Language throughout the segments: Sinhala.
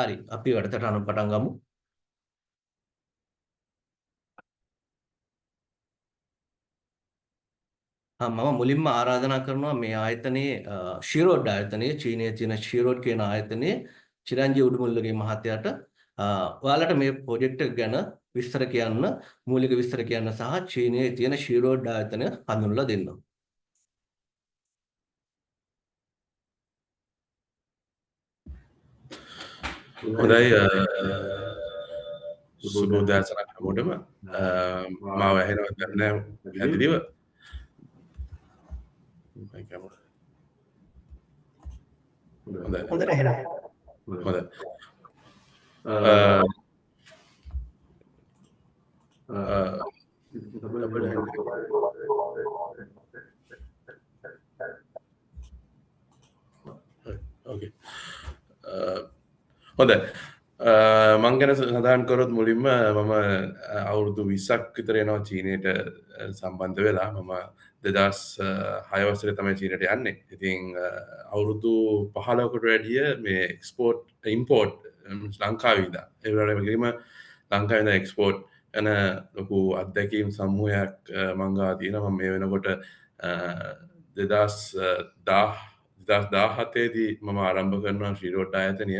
හරි අපි වැඩසටහන පටන් ගමු. මම මුලින්ම ආරාධනා කරනවා මේ ආයතනයේ ශිරෝඩ් ආයතනයේ චීනයේ තියෙන ශිරෝඩ් කියන ආයතනයේ චිරංජීවි උඩුමුල්ලගේ මහත්තයාට ඔයාලට මේ ප්‍රොජෙක්ට් එක ගැන විස්තර කියන්න මූලික විස්තර කියන්න සහ චීනයේ තියෙන ශිරෝඩ් ආයතනය හඳුන්වලා දෙන්න. හොඳයි සුබෝදෑසනක් හැමෝටම මාව ඇහෙනවද නැහැ පැහැදිලිව හොඳට ඇහෙනවා. හොඳයි ඕකේ හොඳයි මං ගැන සඳහන් කරොත් මුලින්ම මම අවුරුදු 20ක් විතර එනවා චීනයට සම්බන්ධ වෙලා මම 2006 වසරේ තමයි චීනයට යන්නේ. ඉතින් අවුරුදු 15කට වැඩිය මේ එක්ස්පෝර්ට් ඉම්පෝර්ට් ලංකාවේ ඉඳලා ඒ වගේම ලංකාවේ ඉඳලා එක්ස්පෝර්ට් යන ලොකු අත්දැකීම් සමූහයක් මං ගාව තියෙනවා. මම මේ වෙනකොට 2017 දී මම ආරම්භ කරනවා ශ්‍රීරෝඩ් ආයතනය.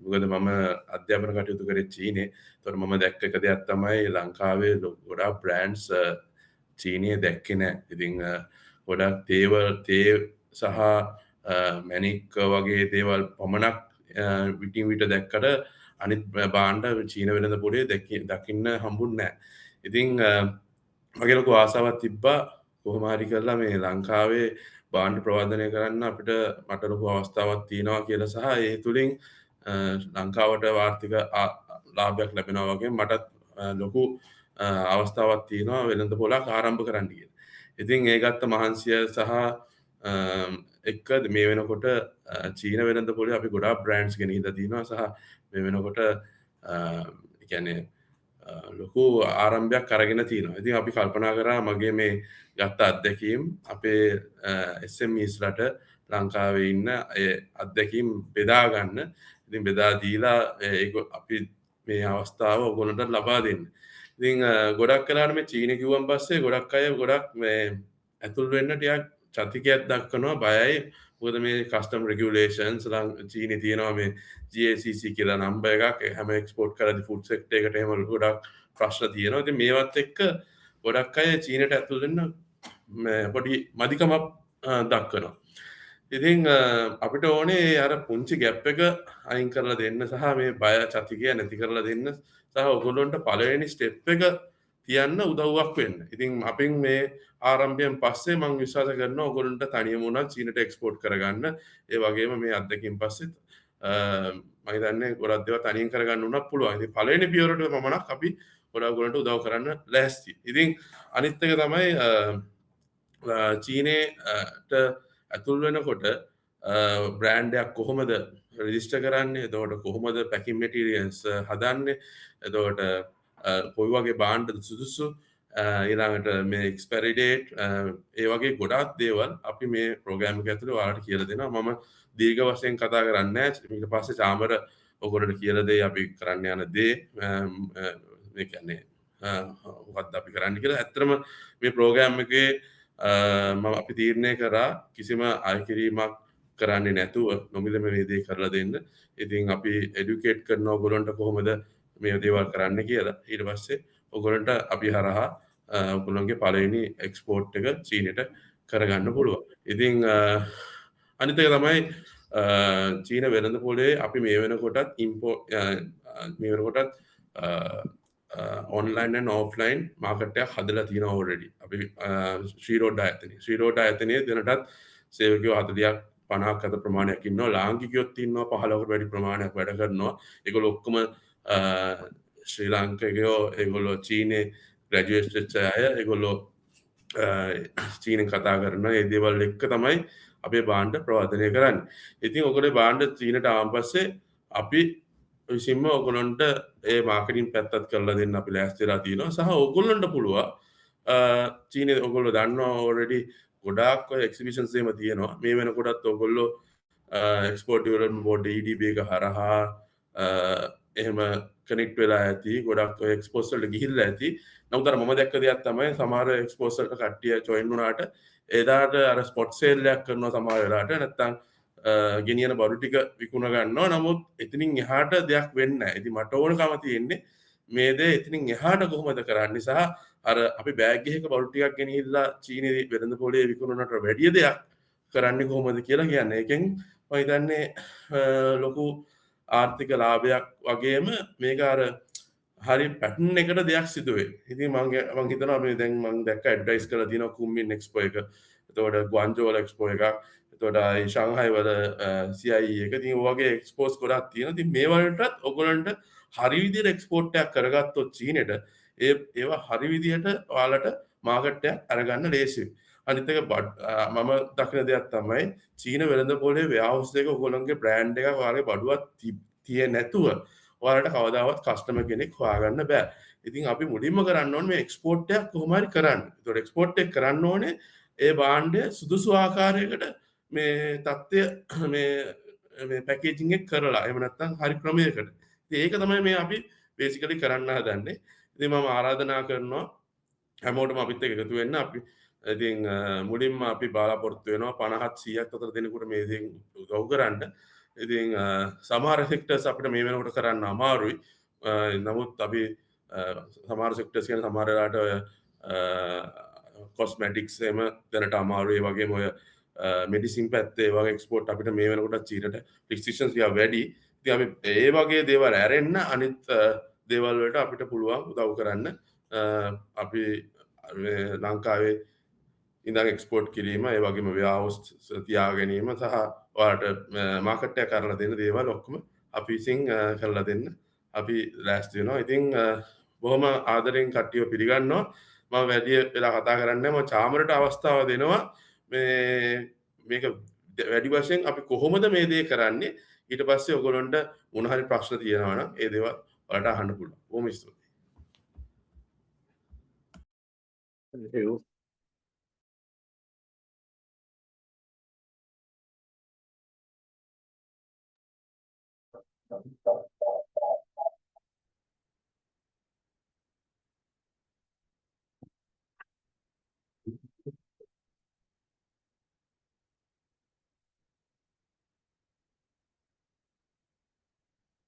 මොකද මම අධ්‍යාපන කටයුතු කරේ චීනයේ. ඒතකොට මම දැක්ක එක දෙයක් තමයි ලංකාවේ ගොඩාක් බ්‍රෑන්ඩ්ස් චීනයේ දැක්කේ නැහැ. ඉතින් ගොඩක් තේ සහ මැණික් වගේ දේවල් පමණක් විටින් විට දැක්කට අනිත් භාණ්ඩ චීන වෙළඳපොලේ දකින්න හම්බුන්නේ නැහැ. ඉතින් මගේ ලොකු ආසාවක් තිබ්බා කොහොම හරි කරලා මේ ලංකාවේ භාණ්ඩ ප්‍රවර්ධනය කරන්න අපිට මට ලොකු අවස්ථාවක් තියෙනවා කියලා සහ ඒ තුලින් ලංකාවට වාර්ථික ලාභයක් ලැබෙනවා වගේ මටත් ලොකු අවස්ථාවක් තියෙනවා වෙළඳ පොලක් ආරම්භ කරන්න කියලා. ඉතින් ඒ ගත්ත මහන්සිය සහ එක්ක මේ වෙනකොට චීන වෙළඳ පොලේ අපි ගොඩාක් බ්‍රෑන්ඩ්ස් ගෙනහිලා තියෙනවා සහ මේ වෙනකොට ඒ කියන්නේ ලොකු ආරම්භයක් අරගෙන තියෙනවා. ඉතින් අපි කල්පනා කරා මගේ මේ ගත්ත අත්දැකීම් අපේ SMEs-ලට ලංකාවේ ඉන්න ඒ අත්දැකීම් බෙදා ගන්න. ඉතින් බෙදා දීලා අපි මේ අවස්ථාව ඔයගොල්ලන්ට ලබා දෙන්න. ඉතින් ගොඩක් කලාට මේ චීන කිව්වන් පස්සේ ගොඩක් අය ගොඩක් මේ ඇතුල් වෙන්න ටිකක් චතිකයක් දක්වනවා බයයි. මොකද මේ කස්ටම් රෙගියුලේෂන්ස් චීනයේ තියෙනවා මේ GACC කියලා නම්බර් එකක් හැම එක්ස්පෝර්ට් කරද්දී ෆුඩ් සෙක්ටර් එකට එහෙම ගොඩක් ප්‍රශ්න තියෙනවා. ඉතින් මේවත් එක්ක ගොඩක් අය චීනට ඇතුල් වෙන්න පොඩි මදිකමක් දක්වනවා. ඉතින් අපිට ඕනේ අර පුංචි ගැප් එක අයින් කරලා දෙන්න සහ මේ බය චතිකය නැති කරලා දෙන්න සහ ඔයගොල්ලොන්ට පළවෙනි ස්ටෙප් එක තියන්න උදව්වක් වෙන්න. ඉතින් අපින් මේ ආරම්භයෙන් පස්සේ මම විශ්වාස කරනවා ඔයගොල්ලන්ට තනියම උනත් චීනට එක්ස්පෝර්ට් කරගන්න. ඒ වගේම මේ අත්දැකීම් පස්සේ මම හිතන්නේ ගොඩක් දේවල් තනියෙන් කරගන්න උනත් පුළුවන්. ඉතින් පළවෙනි පියවරට පමණක් අපි ගොඩක් ඔයගොල්ලන්ට උදව් කරන්න ලෑස්ති. ඉතින් අනිත් එක තමයි චීනේට ඇතුල් වෙනකොට බ්‍රෑන්ඩයක් කොහොමද රෙජිස්ටර් කරන්නේ, එතකොට කොහොමද පැකින් මැටීරියල්ස් හදන්නේ, එතකොට කොයි වගේ භාණ්ඩද සුදුසු, ඊළඟට මේ එක්ස්පයරි ඩේට් ඒ වගේ ගොඩාක් දේවල් අපි මේ ප්‍රෝග්‍රෑම් එක ඇතුලේ ඔයාලට කියලා දෙනවා. මම දීර්ඝ වශයෙන් කතා කරන්නේ නැහැ. ඊට පස්සේ චාමර ඔයගොල්ලන්ට කියලා දෙයි අපි කරන්න යන දේ මේ කියන්නේ මොකක්ද අපි කරන්න කියලා. ඇත්තටම මේ ප්‍රෝග්‍රෑම් එකේ මම අපි තීරණය කරා කිසිම අයකිරීමක් කරන්නේ නැතුව නොමිලම මේ දේ කරලා දෙන්න. ඉතින් අපි එඩියුකේට් කරනවා ඔයගොල්ලන්ට කොහොමද මේ දේවල් කරන්න කියලා. ඊට පස්සේ ඔයගොල්ලන්ට අපි හරහා ඔයගොල්ලන්ගේ පළවෙනි එක්ස්පෝර්ට් එක චීනයට කරගන්න පුළුවන්. ඉතින් අනිත් එක තමයි චීන වෙළඳ පොලේ අපි මේ වෙනකොටත් මේ වෙනකොටත් ඔන්ලයින් and ඔෆ්ලයින් මාකට් එකක් හදලා තියෙනවා already. අපි ශ්‍රීරෝඩ් ආයතනයේ දැනටත් සේවකයෝ 40ක් 50ක් අතර ප්‍රමාණයක් ඉන්නවා. ලාංකිකයොත් ඉන්නවා 15කට වැඩි ප්‍රමාණයක් වැඩ කරනවා. ඒගොල්ලෝ ඔක්කොම ශ්‍රී ලාංකිකයෝ, ඒගොල්ලෝ චීනයේ ග්‍රැජුවේට් වෙච්ච අය, ඒගොල්ලෝ චීනෙන් කතා කරන ඒ දේවල් එක්ක තමයි අපේ භාණ්ඩ ප්‍රවර්ධනය කරන්නේ. ඉතින් ඔයගොල්ලෝ භාණ්ඩ චීනට ආවන් පස්සේ අපි විසින්ම ඔයගොල්ලන්ට ඒ මාකටිං පැත්තත් කරලා දෙන්න අපි ලෑස්තිලා තියෙනවා. සහ ඔයගොල්ලන්ට පුළුවන් චීනයේ ඔයගොල්ලෝ දන්නවා already ගොඩාක් ඔය එක්සිබිෂන්ස් එහෙම තියෙනවා. මේ වෙනකොටත් ඔයගොල්ලෝ එක්ස්පෝර්ට් ඩෙවලොප්මන්ට් බෝඩ් EDB එක හරහා එහෙම කනෙක්ට් වෙලා ඇති ගොඩක් ඔය එක්ස්පෝස් වලට ගිහිල්ලා ඇති. නමුත් අර මම දැක්ක දෙයක් තමයි සමහර එක්ස්පෝස් වලට කට්ටිය ජොයින් වුණාට එදාට අර ස්පොට් සේල් එකක් කරනවා සමහර වෙලාවට නැත්තම් ගෙනියන බඩු ටික විකුණ ගන්නවා. නමුත් එතනින් එහාට දෙයක් වෙන්නේ නැහැ. ඉතින් මට ඕනකම තියෙන්නේ මේ දේ එතනින් එහාට කොහොමද කරන්නේ සහ අර අපි බෑග් එකක බඩු ටිකක් ගෙනහිල්ලා චීනයේ වෙළඳ පොලේ විකුණනට වැඩිය දෙයක් කරන්නේ කොහොමද කියලා කියන්නේ. ඒකෙන් මම හිතන්නේ ලොකු ආර්ථික ලාභයක් වගේම මේක අර හරි පැටර්න් එකට දෙයක් සිදු වෙයි. ඉතින් මම හිතනවා මේ දැන් මම දැක්ක ඇඩ්වර්ටයිස් කරලා තියෙනවා කුම්මින් එක්ස්පෝ එක. එතකොට ගුවන්ජෝ වල එක්ස්පෝ එකක්. එතකොට ෂාන්හායි වල CIE එක. ඉතින් ඔය වගේ එක්ස්පෝස් ගොඩක් තියෙනවා. ඉතින් මේ වලටත් ඔයගොල්ලන්ට හරි විදිහට එක්ස්පෝර්ට් එකක් කරගත්තොත් චීනෙට ඒවා හරි විදිහට ඔයාලට මාකට් එකක් අරගන්න ලේසියි. අනිත් එක මම දකින දෙයක් තමයි චීන වෙළඳ පොලේ වෙයාහවුස් එක ඔයගොල්ලන්ගේ බ්‍රෑන්ඩ් එකක් ඔයාලගේ බඩුවක් තියෙන්නේ නැතුව ඔයාලට කවදාවත් කස්ටමර් කෙනෙක් හොයාගන්න බෑ. ඉතින් අපි මුලින්ම කරන්න ඕනේ මේ එක්ස්පෝර්ට් එකක් කොහොම හරි කරන්න. ඒතකොට එක්ස්පෝර්ට් එක කරන්න ඕනේ ඒ භාණ්ඩය සුදුසු ආකාරයකට මේ தත්ත්වය මේ පැකේජිං එක කරලා එහෙම නැත්නම් හරි ක්‍රමයකට. ඉතින් ඒක තමයි මේ අපි බේසිකලි කරන්න හදන්නේ. ඉතින් මම ආරාධනා කරනවා හැමෝටම අපිත් එක්ක එකතු වෙන්න. අපි ඉතින් මුලින්ම අපි බලාපොරොත්තු වෙනවා 50-100ක් අතර දෙනෙකුට මේ දේ උදව් කරන්න. ඉතින් සමහර සෙක්ටර්ස් අපිට මේ වෙනකොට කරන්න අමාරුයි. නමුත් අපි සමහර සෙක්ටර්ස් කියන සමහර වෙලාවට ඔය කොස්මැටික්ස් එහෙම දැනට අමාරුයි. ඒ වගේම ඔය මෙඩිසින් පැත්තේ වගේ එක්ස්පෝර්ට් අපිට මේ වෙනකොට චීනට රිස්ට්‍රික්ෂන්ස් ටික වැඩි. ඉතින් අපි ඒ වගේ දේවල් ඇරෙන්න අනිත් දේවල් වලට අපිට පුළුවන් උදව් කරන්න. අපි ලංකාවේ ඉඳන් එක්ස්පෝර්ට් කිරීම ඒ වගේම වෙයාහවුස් තියා ගැනීම සහ ඔයාලට මාකට් එක කරලා දෙන්න දේවල් ඔක්කොම අපි විසින් කරලා දෙන්න අපි ලෑස්ති වෙනවා. ඉතින් බොහොම ආදරෙන් කට්ටියව පිළිගන්නවා. මම වැඩි වෙලා කතා කරන්නේ නැහැ. මම චාමරට අවස්ථාව දෙනවා මේක වැඩි වශයෙන් අපි කොහොමද මේ දේ කරන්නේ ඊට පස්සේ ඔයගොල්ලන්ට මොන හරි ප්‍රශ්න තියෙනවා නම් ඒ දේවල් ඔයාලට අහන්න පුළුවන්. බොහොම ස්තුතියි.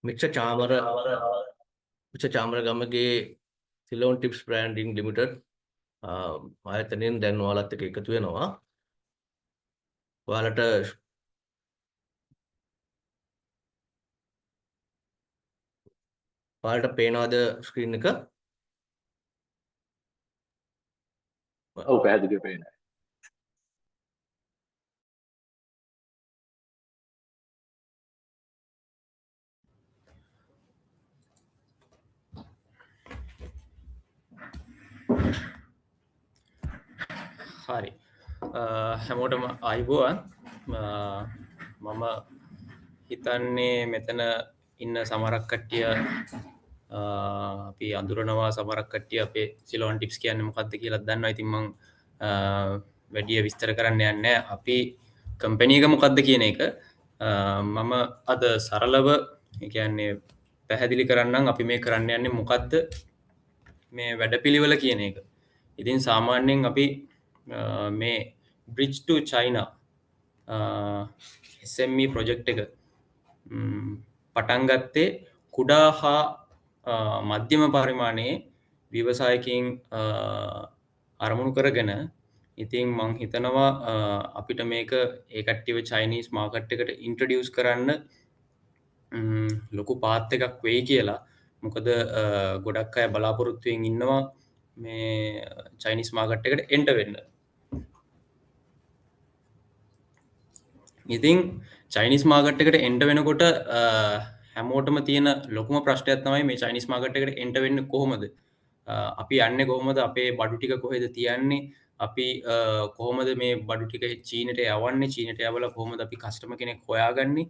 Mix චාමරගමගේ Ceylon tips branding limited ආයතනයෙන් දැන් ඔයාලත් එක්ක එකතු වෙනවා. ඔයාලට පේනවද ස්ක්‍රීන් එක? ඔව් පැහැදිලිව පේනවා. හරි හැමෝටම අයිබෝවන් මම හිතන්නේ මෙතන ඉන්න සමහරක් කට්ටිය අපි අඳුරනවා සමහරක් කට්ටිය අපේ සිලෝන් ටිප්ස් කියන්නේ මොකක්ද කියලා දන්නවා. ඉතින් මම වැඩි විස්තර කරන්න යන්නේ නැහැ. අපි කම්පැනි එක මොකක්ද කියන එක මම අද සරලව කියන්නේ පැහැදිලි කරන්නම් අපි මේ කරන්න යන්නේ මොකක්ද මේ වැඩපිළිවෙල කියන එක. ඉතින් සාමාන්‍යයෙන් අපි මේ Bridge to China SME project එක පටන් ගත්තේ කුඩා හා මධ්‍යම පරිමාණයේ ව්‍යවසායකින් අරමුණු කරගෙන. ඉතින් මං හිතනවා අපිට මේක ඒ කට්ටියව චයිනීස් මාකට් එකට ඉන්ට්‍රොඩියුස් කරන්න ලොකු පාත් එකක් වෙයි කියලා. මොකද ගොඩක් අය බලාපොරොත්තුවෙන් ඉන්නවා මේ චයිනීස් මාකට් එකට එන්ටර් වෙන්න. ඉතින් චයිනීස් මාකට් එකට එන්ටර් වෙනකොට හැමෝටම තියෙන ලොකුම ප්‍රශ්නයක් තමයි මේ චයිනීස් මාකට් එකට එන්ටර් වෙන්නේ කොහොමද? අපි යන්නේ කොහොමද? අපේ බඩු ටික කොහෙද තියන්නේ? අපි කොහොමද මේ බඩු ටික චීනට යවන්නේ? චීනට යවලා කොහොමද අපි කස්ටමර් කෙනෙක් හොයාගන්නේ?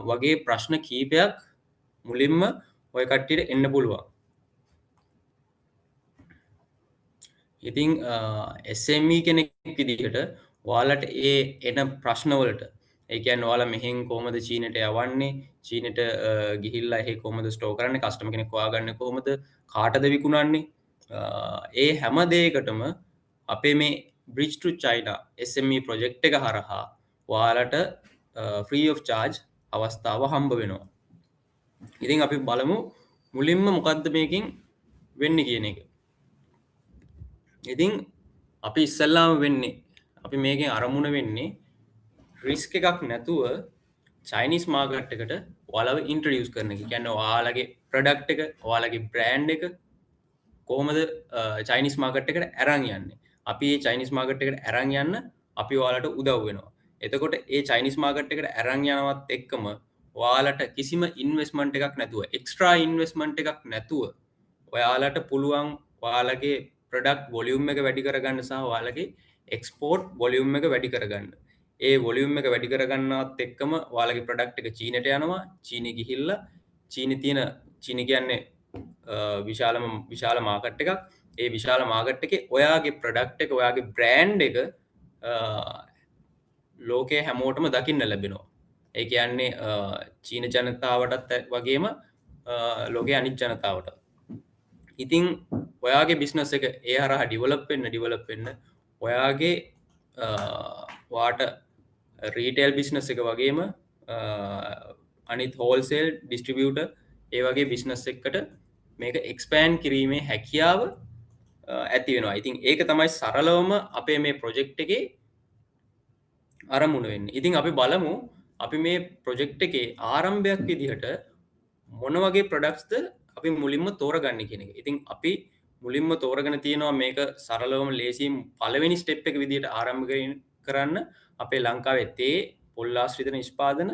වගේ ප්‍රශ්න කීපයක් මුලින්ම ඔය කට්ටියට එන්න පුළුවන්. ඉතින් SME කෙනෙක් විදිහට ඔයාලට ඒ එන ප්‍රශ්නවලට ඒ කියන්නේ ඔයාලා මෙහෙන් කොහොමද චීනට යවන්නේ, චීනට ගිහිල්ලා එහෙ කොහොමද ස්ටෝර් කරන්නේ, කස්ටමර් කෙනෙක් හොයාගන්නේ කොහොමද, කාටද විකුණන්නේ, ඒ හැම දෙයකටම අපේ මේ Bridge to China SME project එක හරහා ඔයාලට free of charge අවස්ථාව හම්බ වෙනවා. ඉතින් අපි බලමු මුලින්ම මොකද්ද මේකෙන් වෙන්නේ කියන එක. ඉතින් අපි ඉස්සල්ලාම වෙන්නේ අපි මේකෙන් අරමුණ වෙන්නේ රිස්ක් එකක් නැතුව චයිනිස් මාකට් එකට ඔයාලව ඉන්ට්‍රොඩියුස් කරන එක. කියන්නේ ඔයාලගේ ප්‍රොඩක්ට් එක, ඔයාලගේ බ්‍රෑන්ඩ් එක කොහොමද චයිනිස් මාකට් එකට අරන් යන්නේ. අපි මේ චයිනිස් මාකට් එකට අරන් යන්න අපි ඔයාලට උදව් වෙනවා. එතකොට ඒ චයිනිස් මාකට් එකට අරන් යනවත් එක්කම ඔයාලට කිසිම ඉන්වෙස්ට්මන්ට් එකක් නැතුව, එක්ස්ට්‍රා ඉන්වෙස්ට්මන්ට් එකක් නැතුව ඔයාලට පුළුවන් ඔයාලගේ ප්‍රොඩක්ට් වොලියුම් එක වැඩි කරගන්න සහ ඔයාලගේ එක්ස්පෝර්ට් වොලියුම් එක වැඩි කරගන්න. ඒ වොලියුම් එක වැඩි කරගන්නවත් එක්කම ඔයාලගේ ප්‍රොඩක්ට් එක චීනට යනවා. චීනෙ ගිහිල්ලා චීන කියන්නේ විශාල මාකට් එකක්. ඒ විශාල මාකට් එකේ ඔයාගේ ප්‍රොඩක්ට් එක, ඔයාගේ බ්‍රෑන්ඩ් එක ලෝකයේ හැමෝටම දකින්න ලැබෙනවා. ඒ කියන්නේ චීන ජනතාවටත් වගේම ලෝකයේ අනිත් ජනතාවට. ඉතින් ඔයාගේ බිස්නස් එක ඒ හරහා ඩිවලොප් වෙන්න ඔයාගේ වාට රීටේල් බිස්නස් එක වගේම අනිත් හෝල්සේල් ඩිස්ට්‍රිබියුටර් ඒ වගේ බිස්නස් එකට මේක එක්ස්පෑන්ඩ් කිරීමේ හැකියාව ඇති වෙනවා. ඉතින් ඒක තමයි සරලවම අපේ මේ ප්‍රොජෙක්ට් එකේ අරමුණ වෙන්නේ. ඉතින් අපි බලමු අපි මේ ප්‍රොජෙක්ට් එකේ ආරම්භයක් විදිහට මොන වගේ ප්‍රොඩක්ට්ස්ද අපි මුලින්ම තෝරගන්නේ කියන එක. ඉතින් අපි මුලින්ම තෝරගෙන තියෙනවා මේක සරලවම ලේසියෙන් පළවෙනි ස්ටෙප් එක විදිහට ආරම්භ කරන්න අපේ ලංකාවේ තේ, පොල් ආශ්‍රිත නිෂ්පාදන,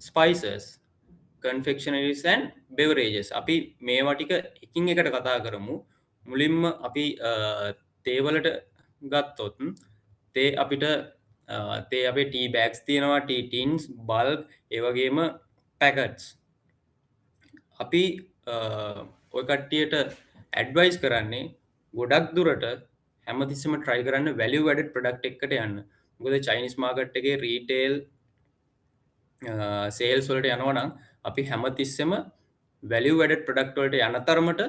ස්පයිසස්, confectionaries and beverages. අපි මේවා ටික එකින් එකට කතා කරමු. මුලින්ම අපි තේ වලට ගත්තොත් තේ අපිට තේ අපේ ටී බෑග්ස් තියෙනවා, ටී ටින්ස්, බල්ක්, ඒ වගේම පැකට්ස්. අපි ඔය කට්ටියට ඇඩ්වයිස් කරන්නේ ගොඩක් දුරට හැමතිස්සෙම try කරන්න value added product එකකට යන්න. මොකද චයිනිස් මාකට් එකේ රීටේල් සේල්ස් වලට යනවා නම් අපි හැමතිස්සෙම value added product වලට යන තරමට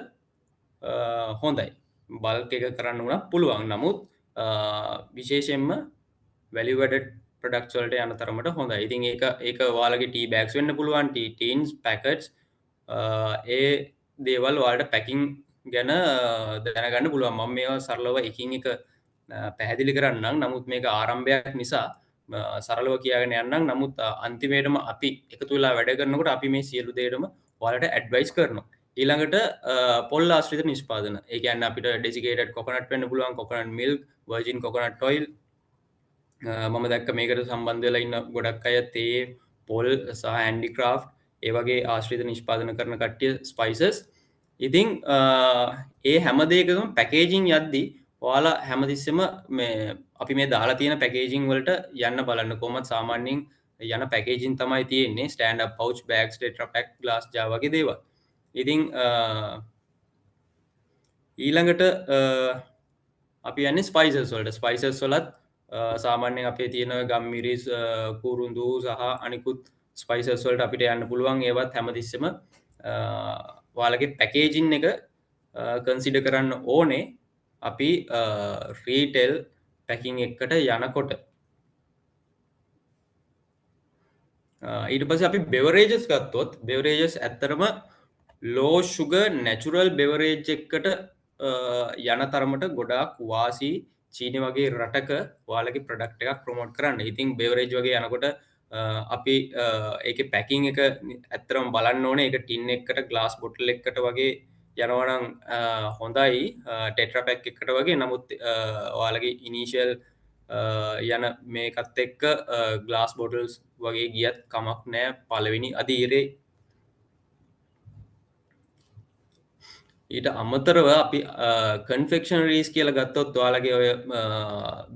හොඳයි. බල්ක් එක කරන්න උනත් පුළුවන්. නමුත් විශේෂයෙන්ම value added products වලට යන තරමට හොඳයි. ඉතින් ඒක ඔයාලගේ ටී බෑග්ස් වෙන්න පුළුවන්, ටී ටින්ස්, පැකට්ස්, ඒ දේවල් ඔයාලට පැකින් ගැන දැනගන්න පුළුවන්. මම මේවා සරලව එකින් එක පැහැදිලි කරන්නම්. නමුත් මේක ආරම්භයක් නිසා සරලව කියගෙන යන්නම්. නමුත් අන්තිමේටම අපි එකතු වෙලා වැඩ කරනකොට අපි මේ සියලු දේටම ඔයාලට ඇඩ්වයිස් කරනවා. ඊළඟට පොල් ආශ්‍රිත නිෂ්පාදන. ඒ කියන්නේ අපිට ඩෙසිකේටඩ් කොකොනට් වෙන්න පුළුවන්, coconut milk, virgin coconut oil. මම දැක්ක මේකට සම්බන්ධ වෙලා ඉන්න ගොඩක් අය තේ, පොල් සහ හැන්ඩික්‍රාෆ්ට් ඒ වගේ ආශ්‍රිත නිෂ්පාදන කරන කට්ටිය, ස්පයිසස්. ඉතින් ඒ හැම දෙයකම පැකේජින් යද්දී ඔයාලා හැමතිස්සෙම අපි මේ දාලා තියෙන පැකේජින් වලට යන්න බලන්න. කොහොමද සාමාන්‍යයෙන් යන පැකේජින් තමයි තියෙන්නේ. Stand up pouch, bags, tetra pack, glass jar වගේ දේවල්. ඉතින් ඊළඟට අපි යන්නේ ස්පයිසස් වලට. ස්පයිසස් වලත් සාමාන්‍යයෙන් අපේ තියෙන ගම්මිරිස්, කුරුඳු සහ අනිකුත් ස්පයිසස් වලට අපිට යන්න පුළුවන්. ඒවත් හැමතිස්සෙම ඔයාලගේ පැකේජින් එක කන්සිඩර් කරන්න ඕනේ. අපි රීටේල් පැකින් එකට යනකොට. ඊට පස්සේ අපි බෙවරේජස් ගත්තොත්, බෙවරේජස් ඇත්තටම ලෝ ෂුගර් නැචරල් බෙවරේජ් එකකට යන තරමට ගොඩාක් වාසි චීනය වගේ රටක ඔයාලගේ ප්‍රොඩක්ට් එකක් ප්‍රොමෝට් කරන්න. ඉතින් බෙවරේජ් වගේ යනකොට අපි ඒකේ පැකින් එක ඇත්තටම බලන්න ඕනේ. ඒක ටින් එකකට, ග්ලාස් බොටල් එකකට වගේ යනවා නම් හොඳයි, ටෙට්‍රා පැක් එකකට වගේ. නමුත් ඔයාලගේ ඉනිෂියල් යන මේකත් එක්ක ග්ලාස් බොටල්ස් වගේ ගියත් කමක් නෑ පළවෙනි අදීරේ. ඊට අමතරව අපි කන්ෆෙක්ෂනරීස් කියලා ගත්තොත් ඔයාලගේ ඔය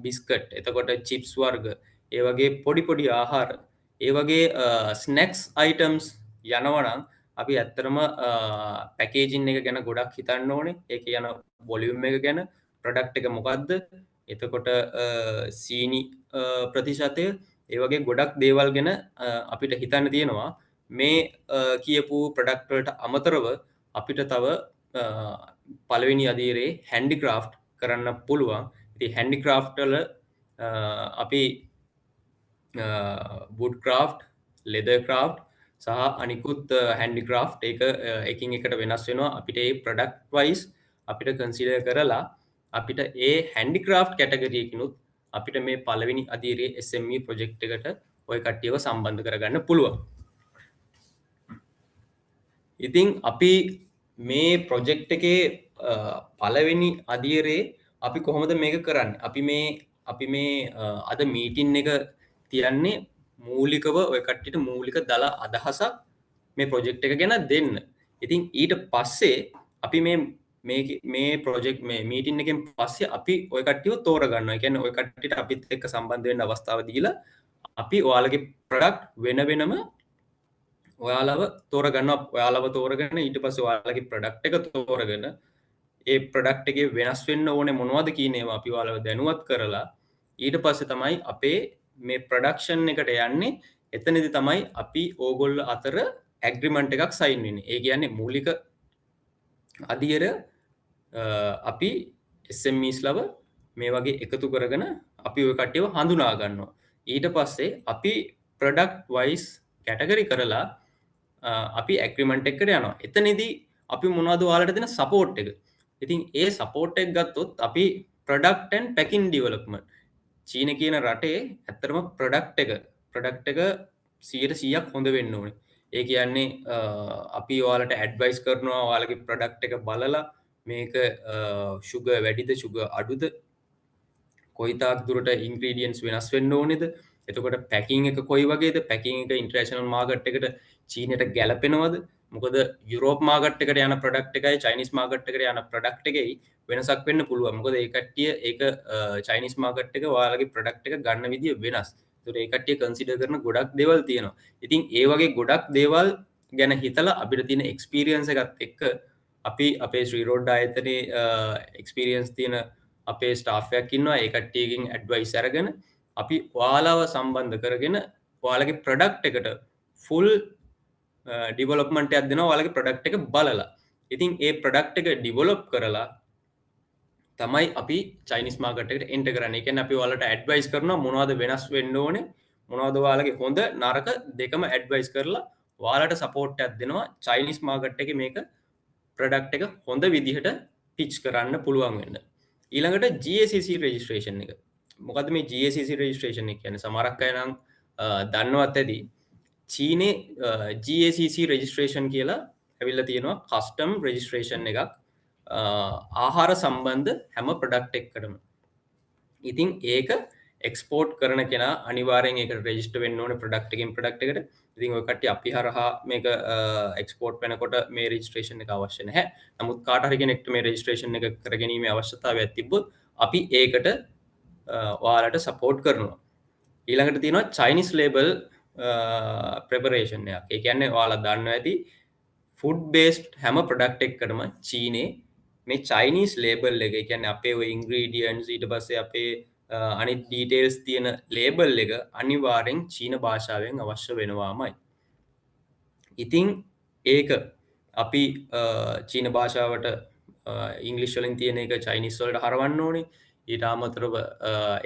බිස්කට්, එතකොට චිප්ස් වර්ග, ඒ වගේ පොඩි ආහාර, ඒ වගේ ස්නැක්ස් අයිටම්ස් යනවා නම් අපි ඇත්තටම පැකේජින් එක ගැන ගොඩක් හිතන්න ඕනේ. ඒක යන වොලියුම් එක ගැන, ප්‍රොඩක්ට් එක මොකද්ද, එතකොට සීනි ප්‍රතිශතය, ඒ වගේ ගොඩක් දේවල් ගැන අපිට හිතන්න තියෙනවා මේ කියපු ප්‍රොඩක්ට් වලට අමතරව අපිට තව පළවෙනි අදියරේ හැන්ඩික්‍රාෆ්ට් කරන්න පුළුවන්. ඉතින් හැන්ඩික්‍රාෆ්ට් වල අපි wood craft, leather craft සහ අනිකුත් හැන්ඩික්‍රාෆ්ට් එක එකින් එකට වෙනස් වෙනවා. අපිට ඒ ප්‍රොඩක්ට් වයිස් අපිට කන්සිඩර් කරලා අපිට ඒ හැන්ඩික්‍රාෆ්ට් කැටගරි එකකිනුත් අපිට මේ පළවෙනි අදියරේ SME ප්‍රොජෙක්ට් එකට ওই කට්ටියව සම්බන්ධ කරගන්න පුළුවන්. ඉතින් අපි මේ ප්‍රොජෙක්ට් එකේ පළවෙනි අදියරේ අපි කොහොමද මේක කරන්නේ? අපි මේ අද මීටින් එක තියන්නේ මූලිකව ඔය කට්ටියට මූලික දල අදහසක් මේ ප්‍රොජෙක්ට් එක ගැන දෙන්න. ඉතින් ඊට පස්සේ අපි මේ ප්‍රොජෙක්ට් මේ මීටින් එකෙන් පස්සේ අපි ඔය කට්ටියව තෝරගන්නවා. ඒ කියන්නේ ඔය කට්ටියට අපිත් එක්ක සම්බන්ධ වෙන්න අවස්ථාව දීලා අපි ඔයාලගේ ප්‍රොඩක්ට් වෙනම ඔයාලව තෝරගෙන ඊට පස්සේ ඔයාලගේ ප්‍රොඩක්ට් එක තෝරගෙන ඒ ප්‍රොඩක්ට් එකේ වෙනස් වෙන්න ඕනේ මොනවද කියන ඒවා අපි ඔයාලව දැනුවත් කරලා ඊට පස්සේ තමයි අපේ මේ ප්‍රොඩක්ෂන් එකට යන්නේ. එතනදි තමයි අපි ඕගොල්ලෝ අතර ඇග්‍රීමන්ට් එකක් සයින් වෙන්නේ. ඒ කියන්නේ මූලික අදියර අපි SMEs ලව මේ වගේ එකතු කරගෙන අපි ඔය කට්ටියව හඳුනා ගන්නවා. ඊට පස්සේ අපි ප්‍රොඩක්ට් වයිස් කැටගරි කරලා අපි ඇග්‍රීමන්ට් එකකට යනවා. එතනදී අපි මොනවද ඔයාලට දෙන සපෝට් එක. ඉතින් ඒ සපෝට් එක ගත්තොත් අපි ප්‍රොඩක්ට් ඇන්ඩ් පැකින් ඩෙවලොප්මන්ට් චීන කියන රටේ ඇත්තටම ප්‍රොඩක්ට් එක 100% හොඳ වෙන්න ඕනේ. ඒ කියන්නේ අපි ඔයාලට ඇඩ්වයිස් කරනවා ඔයාලගේ ප්‍රොඩක්ට් එක බලලා මේක sugar වැඩිද sugar අඩුද කොයිතාක් දුරට ඉන්ග්‍රීඩියන්ට්ස් වෙනස් වෙන්න ඕනේද, එතකොට පැකිං එක කොයි වගේද, පැකිං එක ඉන්ටර්නැෂනල් මාකට් එකට චීනයට ගැලපෙනවද, මොකද යුරෝප් මාකට් එකට යන ප්‍රොඩක්ට් එකයි චයිනීස් මාකට් එකට යන ප්‍රොඩක්ට් එකයි වෙනසක් වෙන්න පුළුවන්. මොකද ඒ කට්ටිය ඒක චයිනීස් මාකට් එක ඔයාලගේ ප්‍රොඩක්ට් එක ගන්න විදිය වෙනස්. ඒතකොට ඒ කට්ටිය කන්සිඩර් කරන ගොඩක් දේවල් තියෙනවා. ඉතින් ඒ වගේ ගොඩක් දේවල් ගැන හිතලා අපිට තියෙන එක්ස්පීරියන්ස් එකත් එක්ක අපි අපේ ශ්‍රී රෝඩ් ආයතනයේ එක්ස්පීරියන්ස් තියෙන අපේ ස්ටාෆ් එකක් ඉන්නවා. ඒ කට්ටියකින් ඇඩ්වයිස් අරගෙන අපි ඔයාලව සම්බන්ධ කරගෙන ඔයාලගේ ප්‍රොඩක්ට් එකට ෆුල් ඩිවලොප්මන්ට් එකක් දෙනවා ඔයාලගේ ප්‍රොඩක්ට් එක බලලා. ඉතින් ඒ ප්‍රොඩක්ට් එක ඩිවලොප් කරලා තමයි අපි චයිනීස් මාකට් එකට එන්ටර් කරන්නේ. ඒ කියන්නේ අපි ඔයාලට ඇඩ්වයිස් කරනවා මොනවද වෙනස් වෙන්න ඕනේ, මොනවද ඔයාලගේ හොඳ නරක දෙකම ඇඩ්වයිස් කරලා ඔයාලට සපෝට් එකක් දෙනවා චයිනීස් මාකට් එකේ මේක ප්‍රොඩක්ට් එක හොඳ විදිහට පිච් කරන්න පුළුවන් වෙන්න. ඊළඟට GACC රෙජිස්ට්‍රේෂන් එක. මොකද මේ GACC රෙජිස්ට්‍රේෂන් එක කියන්නේ සමහරක් අය නම් දන්නවත් ඇති චීනේ GACC රෙජිස්ට්‍රේෂන් කියලා ඇවිල්ලා තියෙනවා කස්ටම් රෙජිස්ට්‍රේෂන් එකක් ආහාර සම්බන්ධ හැම ප්‍රොඩක්ට් එකකටම. ඉතින් ඒක එක්ස්පෝර්ට් කරන කෙනා අනිවාර්යෙන් ඒක රෙජිස්ටර් වෙන්න ඕනේ ප්‍රොඩක්ට් එකකින් ප්‍රොඩක්ට් එකට. ඉතින් ඔය කට්ටිය අපි හරහා මේක එක්ස්පෝර්ට් වෙනකොට මේ රෙජිස්ට්‍රේෂන් එක අවශ්‍ය නැහැ. නමුත් කාට හරි කෙනෙක්ට මේ රෙජිස්ට්‍රේෂන් එක කරගැනීමේ අවශ්‍යතාවයක් තිබ්බොත් අපි ඒකට ඔයාලට සපෝට් කරනවා. ඊළඟට තියෙනවා චයිනීස් ලේබල් ප්‍රෙපරේෂන් එකක්. ඒ කියන්නේ ඔයාලා දන්නවා ඇති ෆුඩ් බේස්ඩ් හැම ප්‍රොඩක්ට් එකකටම චීනේ මේ චයිනීස් ලේබල් එක, ඒ කියන්නේ අපේ ඔය ඉන්ග්‍රීඩියන්ට්ස් ඊට පස්සේ අපේ අනිත් ඩීටේල්ස් තියෙන ලේබල් එක අනිවාර්යෙන් චීන භාෂාවෙන් අවශ්‍ය වෙනවාමයි. ඉතින් ඒක අපි චීන භාෂාවට ඉංග්ලිෂ් වලින් තියෙන එක චයිනීස් වලට හරවන්න ඕනේ. ඊට අමතරව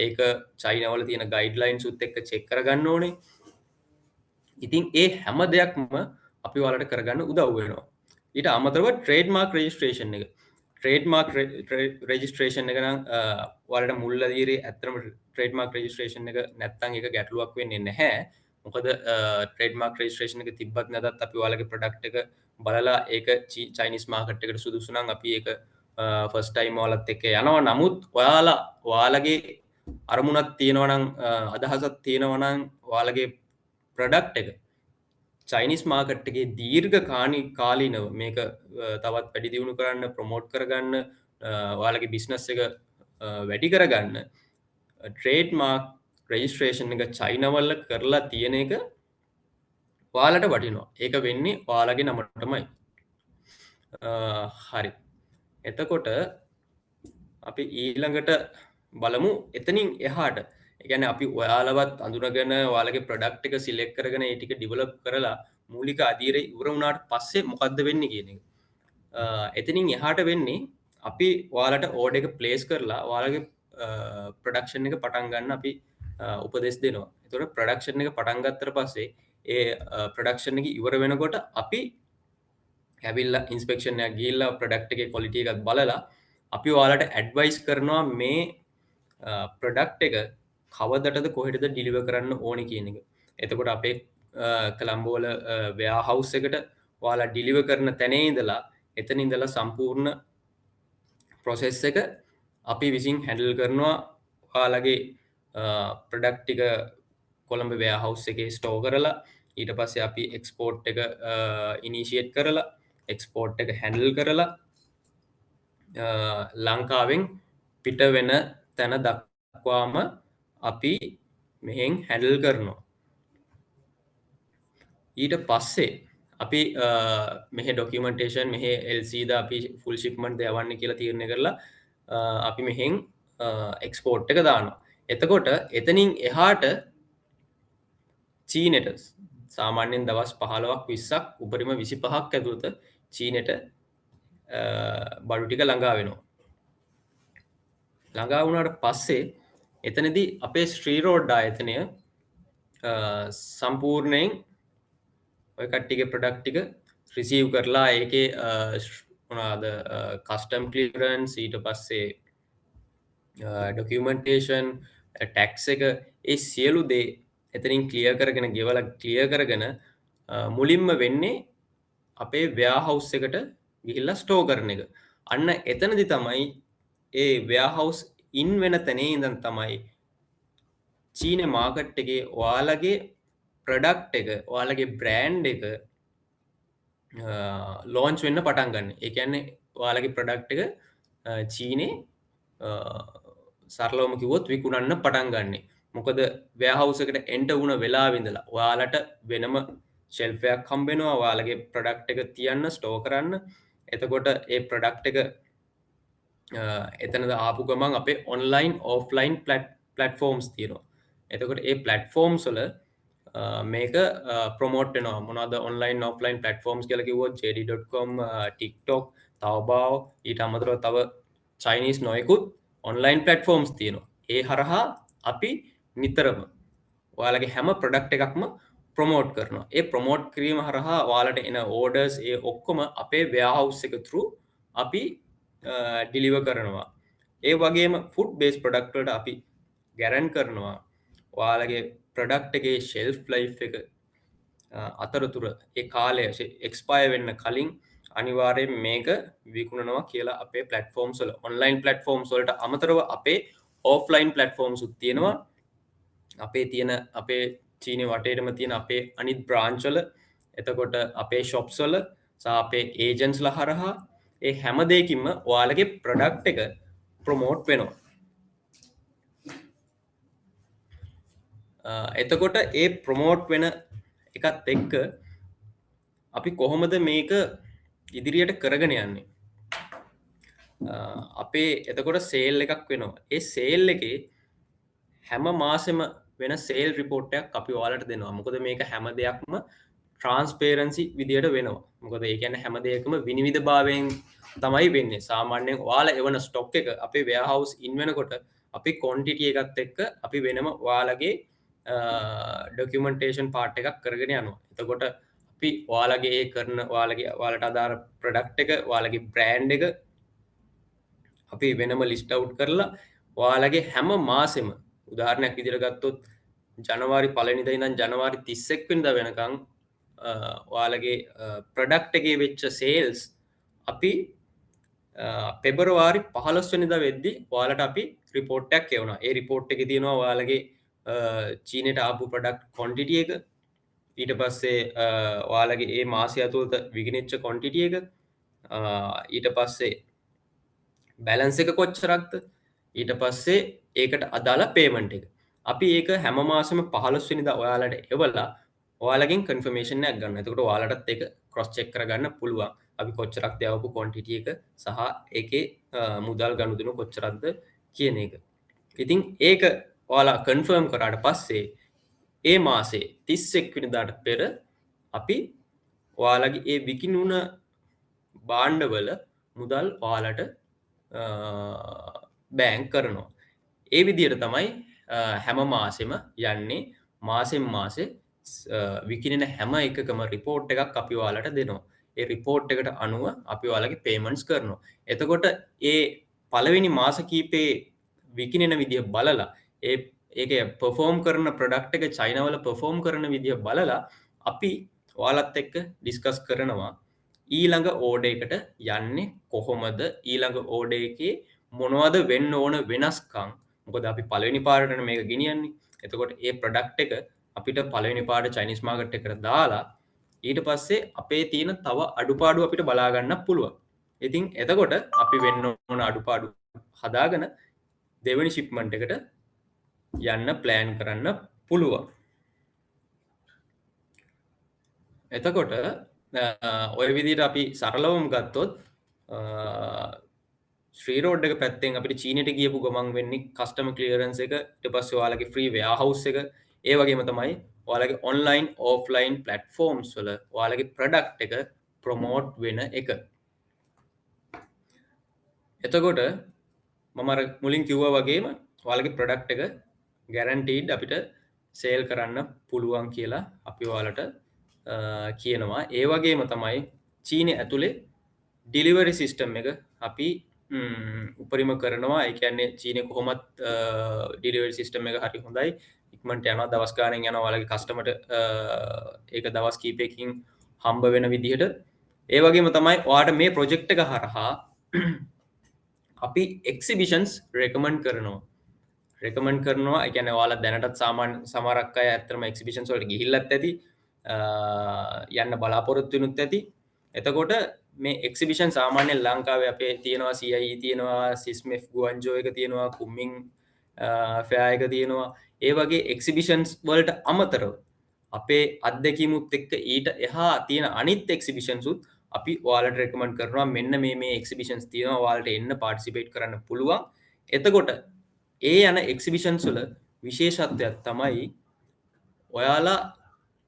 ඒක චයිනා වල තියෙන ගයිඩ්ලයින්ස් උත් එක්ක චෙක් කරගන්න ඕනේ. ඉතින් ඒ හැම දෙයක්ම අපි ඔයාලට කරගන්න උදව් වෙනවා. ඊට අමතරව ට්‍රේඩ්මාර්ක් රෙජිස්ට්‍රේෂන් එක. ට්‍රේඩ්මාර්ක් රෙජිස්ට්‍රේෂන් එක නම් ඔයාලට මුල් අදියරේ ඇත්තටම ට්‍රේඩ්මාර්ක් රෙජිස්ට්‍රේෂන් එක නැත්තම් ඒක ගැටලුවක් වෙන්නේ නැහැ. මොකද ට්‍රේඩ්මාර්ක් රෙජිස්ට්‍රේෂන් එක තිබ්බත් නැතත් අපි ඔයාලගේ ප්‍රොඩක්ට් එක බලලා ඒක චයිනීස් මාකට් එකට සුදුසු නම් අපි ඒක ෆස්ට් ටයිම් ඔයාලත් එක්ක යනවා. නමුත් ඔයාලගේ අරමුණක් තියෙනවා නම් අදහසක් තියෙනවා නම් ඔයාලගේ ප්‍රොඩක්ට් එක චයිනීස් මාකට් එකේ දීර්ඝ කාලීනව මේක තවත් වැඩි දියුණු කරන්න, ප්‍රොමෝට් කරගන්න, ඔයාලගේ බිස්නස් එක වැඩි කරගන්න ට්‍රේඩ්මාර්ක් රෙජිස්ට්‍රේෂන් එක චයිනා වල කරලා තියෙන එක ඔයාලට වටිනවා. ඒක වෙන්නේ ඔයාලගේ නමටමයි. හරි. එතකොට අපි ඊළඟට බලමු එතනින් එහාට ඒ කියන්නේ අපි ඔයාලවත් අඳුනගෙන ඔයාලගේ ප්‍රොඩක්ට් එක සිලෙක්ට් කරගෙන ඒ ටික ඩෙවලොප් කරලා මූලික අධීරය ඉවර වුණාට පස්සේ මොකද්ද වෙන්නේ කියන එක. එතනින් එහාට වෙන්නේ අපි ඔයාලට ඕඩර් එක ප්ලේස් කරලා ඔයාලගේ ප්‍රොඩක්ෂන් එක පටන් ගන්න අපි උපදෙස් දෙනවා. එතකොට ප්‍රොඩක්ෂන් එක පටන් ගත්තට පස්සේ ඒ ප්‍රොඩක්ෂන් එක ඉවර වෙනකොට අපි ඇවිල්ලා ඉන්ස්පෙක්ෂන් එකක් ගිහිල්ලා ප්‍රොඩක්ට් එකේ ක්වොලිටි එකත් බලලා අපි ඔයාලට ඇඩ්වයිස් කරනවා මේ ප්‍රොඩක්ට් එක කවදටද කොහෙටද ඩිලිවර් කරන්න ඕනේ කියන එක. එතකොට අපේ කොළඹ වල වෙයාහවුස් එකට ඔයාලා ඩිලිවර් කරන තැනේ ඉඳලා එතන ඉඳලා සම්පූර්ණ ප්‍රොසෙස් එක අපි විසින් හැන්ඩල් කරනවා. ඔයාලගේ ප්‍රොඩක්ට් ටික කොළඹ වෙයාහවුස් එකේ ස්ටෝර් කරලා ඊට පස්සේ අපි එක්ස්පෝර්ට් එක ඉනිෂියේට් කරලා එක්ස්පෝර්ට් එක හැන්ඩල් කරලා ලංකාවෙන් පිට වෙන තැන දක්වාම අපි මෙහෙන් හැන්ඩල් කරනවා. ඊට පස්සේ අපි මෙහ ඩොකියුමන්ටේෂන් මෙහ LC ද අපි ෆුල් ෂිප්මන්ට් යවන්නේ කියලා තීරණය කරලා අපි මෙහෙන් එක්ස්පෝර්ට් එක දානවා. එතකොට එතනින් එහාට චීනෙට සාමාන්‍යයෙන් දවස් 15ක් 20ක් උපරිම 25ක් ඇතුළත චීනෙට බඩු ටික ළඟා වෙනවා. ළඟා වුණාට පස්සේ එතනදී අපේ ශ්‍රී රෝඩ් ආයතනය සම්පූර්ණයෙන් ඔය කට්ටියගේ ප්‍රොඩක්ට් ටික රිසීව් කරලා ඒකේ මොනවාද කස්ටම් ක්ලියරන්ස් ඊට පස්සේ ඩොකියුමන්ටේෂන් ටැක්ස් එක ඒ සියලු දේ එතනින් ක්ලියර් කරගෙන ගෙවලා ක්ලියර් කරගෙන මුලින්ම වෙන්නේ අපේ වෙයාහවුස් එකට ගිහිල්ලා ස්ටෝර් කරන එක. අන්න එතනදි තමයි ඒ වෙයාහවුස් ඉන් වෙන තැනේ ඉඳන් තමයි චීන මාකට් එකේ ඔයාලගේ ප්‍රොඩක්ට් එක ඔයාලගේ බ්‍රෑන්ඩ් එක ලෝන්ච් වෙන්න පටන් ගන්න. ඒ කියන්නේ ඔයාලගේ ප්‍රොඩක්ට් එක චීනේ සරලවම කිව්වොත් විකුණන්න පටන් ගන්නෙ. මොකද වෙයාහවුස් එකට එන්ටර් වුණ වෙලාවෙ ඉඳලා ඔයාලට වෙනම ෂෙල්ෆ් එකක් හම්බ වෙනවා ඔයාලගේ ප්‍රොඩක්ට් එක තියන්න ස්ටෝර් කරන්න. එතකොට ඒ ප්‍රොඩක්ට් එක එතනද ආපු ගමන් අපේ ඔන්ලයින් ඔෆ්ලයින් ප්ලැට්ෆෝම්ස් තියෙනවා. එතකොට ඒ ප්ලැට්ෆෝම්ස් වල මේක ප්‍රොමෝට් වෙනවා. මොනවද ඔන්ලයින් ඔෆ්ලයින් ප්ලැට්ෆෝම්ස් කියලා කිව්වොත් JD.com, TikTok, Taobao ඊට අමතරව තව චයිනීස් නොයෙකුත් ඔන්ලයින් ප්ලැට්ෆෝම්ස් තියෙනවා. ඒ හරහා අපි නිතරම ඔයාලගේ හැම ප්‍රොඩක්ට් එකක්ම ප්‍රොමෝට් කරනවා. ඒ ප්‍රොමෝට් කිරීම හරහා ඔයාලට එන ඕඩර්ස් ඒ ඔක්කොම අපේ වෙයාහවුස් එක through අපි ඩිලිවර් කරනවා. ඒ වගේම ෆුඩ් බේස් ප්‍රොඩක්ට් වලට අපි ගැරන්ට් කරනවා ඔයාලගේ ප්‍රොඩක්ට් එකේ ෂෙල්ෆ් ලයිෆ් එක අතරතුර ඒ කාලය එක්ස්පයර් වෙන්න කලින් අනිවාර්යෙන් මේක විකුණනවා කියලා අපේ ප්ලැට්ෆෝම්ස් වල ඔන්ලයින් ප්ලැට්ෆෝම්ස් වලට අමතරව අපේ ඔෆ්ලයින් ප්ලැට්ෆෝම්ස් උත් තියෙනවා. අපේ තියෙන අපේ චීනේ වටේටම තියෙන අපේ අනිත් බ්‍රාන්ච් වල එතකොට අපේ ෂොප්ස් වල සහ අපේ ඒජන්ට්ස්ලා හරහා ඒ හැම දෙයකින්ම ඔයාලගේ ප්‍රොඩක්ට් එක ප්‍රොමෝට් වෙනවා. එතකොට ඒ ප්‍රොමෝට් වෙන එකත් එක්ක අපි කොහොමද මේක ඉදිරියට කරගෙන යන්නේ? අපේ එතකොට සේල් එකක් වෙනවා. ඒ සේල් එකේ හැම මාසෙම වෙන සේල් රිපෝට් එකක් අපි ඔයාලට දෙනවා. මොකද මේක හැම දෙයක්ම ට්‍රාන්ස්පේරන්සි විදියට වෙනවා. මොකද ඒ කියන්නේ හැම දෙයකම විනිවිදභාවයෙන් තමයි වෙන්නේ. සාමාන්‍යයෙන් ඔයාලා එවන ස්ටොක් එක අපේ වෙයාහවුස් ඉන් වෙනකොට අපි ක්වොන්ටිටි එකත් එක්ක අපි වෙනම ඔයාලගේ ඩොකියුමන්ටේෂන් පාර්ට් එකක් කරගෙන යනවා. එතකොට අපි ඔයාලගේ ඒ කරන ඔයාලට අදාළ ප්‍රොඩක්ට් එක ඔයාලගේ බ්‍රෑන්ඩ් එක අපි වෙනම ලිස්ට් අවුට් කරලා ඔයාලගේ හැම මාසෙම උදාහරණයක් විදිහට ගත්තොත් ජනවාරි 1 වෙනිදා ඉඳන් ජනවාරි 31 වෙනිදා වෙනකන් ඔයාලගේ ප්‍රොඩක්ට් එකේ වෙච්ච සේල්ස් අපි පෙබරවාරි 15 වෙනිදා වෙද්දී ඔයාලට අපි රිපෝට් එකක් එවනවා. ඒ රිපෝට් එකේ තියෙනවා ඔයාලගේ චීනෙට ආපු ප්‍රොඩක්ට් ක්වොන්ටිටි එක ඊට පස්සේ ඔයාලගේ ඒ මාසය ඇතුළත විකිණිච්ච ක්වොන්ටිටි එක ඊට පස්සේ බැලන්ස් එක කොච්චරක්ද ඊට පස්සේ ඒකට අදාළ පේමන්ට් එක අපි ඒක හැම මාසෙම 15 වෙනිදා ඔයාලට එවලා ඔයාලගෙන් කන්ෆර්මේෂන් එකක් ගන්න. එතකොට ඔයාලටත් ඒක ක්‍රොස් චෙක් කරගන්න පුළුවන්. අපි කොච්චරක් දවපු ක්වොන්ටිටි එක සහ ඒකේ මුදල් ගනුදෙනු කොච්චරක්ද කියන එක. ඉතින් ඒක ඔයාලා කන්ෆර්ම් කරාට පස්සේ ඒ මාසේ 31 වෙනිදාට පෙර අපි ඔයාලගේ ඒ විකිණුන භාණ්ඩවල මුදල් ඔයාලට බෑන්ක් කරනවා. ඒ විදිහට තමයි හැම මාසෙම යන්නේ. මාසෙන් මාසේ විකිණෙන හැම එකකම රිපෝට් එකක් අපි ඔයාලට දෙනවා. ඒ රිපෝට් එකට අනුව අපි ඔයාලගේ පේමන්ට්ස් කරනවා. එතකොට ඒ පළවෙනි මාස කීපේ විකිණෙන විදිහ බලලා ඒකේ පර්ෆෝම් කරන ප්‍රොඩක්ට් එක චයිනාවල පර්ෆෝම් කරන විදිහ බලලා අපි ඔයාලත් එක්ක ඩිස්කස් කරනවා ඊළඟ ඕඩර් එකට යන්නේ කොහොමද, ඊළඟ ඕඩර් එකේ මොනවද වෙන්න ඕන වෙනස්කම්. මොකද අපි පළවෙනි පාරටනේ මේක ගෙනියන්නේ. එතකොට ඒ ප්‍රොඩක්ට් එක අපිට පළවෙනි පාරට චයිනීස් මාකට් එකට දාලා ඊට පස්සේ අපේ තියෙන තව අඩුපාඩු අපිට බලා ගන්න පුළුවන්. ඉතින් එතකොට අපි වෙන්න ඕන අඩුපාඩු හදාගෙන දෙවෙනි ෂිප්මන්ට් එකට යන්න ප්ලෑන් කරන්න පුළුවන්. එතකොට ඔය විදිහට අපි සරලවම ගත්තොත් ශ්‍රී රෝඩ් එක පැත්තෙන් අපිට චීනයට ගියපු ගමන් වෙන්නේ කස්ටමර් ක්ලියරන්ස් එක, ඊට පස්සේ ඔයාලගේ ෆ්‍රී වෙයාහවුස් එක, ඒ වගේම තමයි ඔයාලගේ ඔන්ලයින් ඔෆ්ලයින් ප්ලැට්ෆෝම්ස් වල ඔයාලගේ ප්‍රොඩක්ට් එක ප්‍රොමෝට් වෙන එක. එතකොට මම අර මුලින් කිව්වා වගේම ඔයාලගේ ප්‍රොඩක්ට් එක ගැරන්ටීඩ් අපිට සේල් කරන්න පුළුවන් කියලා අපි ඔයාලට කියනවා. ඒ වගේම තමයි චීනය ඇතුලේ ඩිලිවරි සිස්ටම් එක අපි උපරිම කරනවා. ඒ කියන්නේ චීනය කොහොමත් ඩිලිවරි සිස්ටම් එක හරි හොඳයි. ඉක්මනට යනවා, දවස් ගාණෙන් යනවා ඔයාලගේ කස්ටමර්ට ඒක දවස් කීපයකින් හම්බ වෙන විදිහට. ඒ වගේම තමයි ඔයාලට මේ ප්‍රොජෙක්ට් එක හරහා අපි එක්සිබිෂන්ස් රෙකමන්ඩ් කරනවා. ඒ කියන්නේ ඔයාලා දැනටත් සාමාන්‍ය සමහරක් අය ඇත්තටම එක්සිබිෂන්ස් වලට ගිහිල්ලත් ඇති, යන්න බලාපොරොත්තු වෙනුත් ඇති. එතකොට මේ එක්සිබිෂන් සාමාන්‍යයෙන් ලංකාවේ අපේ තියෙනවා, CIE තියෙනවා, SISMEF ගුවන්ජෝ එක තියෙනවා, කුම්මින් ෆෙයා එක තියෙනවා. ඒ වගේ එක්සිබිෂන්ස් වලට අමතරව අපේ අත්දැකීමුත් එක්ක ඊට එහා තියෙන අනිත් එක්සිබිෂන්ස් උත් අපි ඔයාලට රෙකමන්ඩ් කරනවා. මෙන්න මේ එක්සිබිෂන්ස් තියෙනවා, ඔයාලට එන්න පාර්ටිසිපේට් කරන්න පුළුවන්. එතකොට ඒ යන එක්සිබිෂන්ස් වල විශේෂත්වයක් තමයි ඔයාලා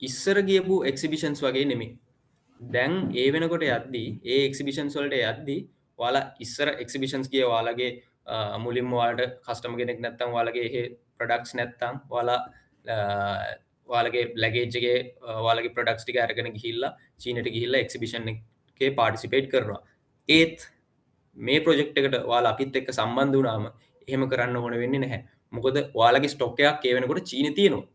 ඉස්සර ගියපු එක්සිබිෂන්ස් වගේ නෙමෙයි. දැන් ඒ වෙනකොට යද්දී ඒ එක්සිබිෂන්ස් වලට යද්දී ඔයාලා ඉස්සර එක්සිබිෂන්ස් ගිය ඔයාලගේ මුලින්ම ඔයාලට කස්ටමර් කෙනෙක් නැත්තම් ඔයාලගේ ඒ ප්‍රොඩක්ට්ස් නැත්තම් ඔයාලගේ ලැගේජ් එකේ ඔයාලගේ ප්‍රොඩක්ට්ස් ටික අරගෙන ගිහිල්ලා චීනට ගිහිල්ලා එක්සිබිෂන් එකේ පාර්ටිසිපේට් කරනවා. ඒත් මේ ප්‍රොජෙක්ට් එකට ඔයාලා අපිත් එක්ක සම්බන්ධ වුණාම එහෙම කරන්න ඕන වෙන්නේ නැහැ. මොකද ඔයාලගේ ස්ටොක් එකක් ඒ වෙනකොට චීනේ තියෙනවා.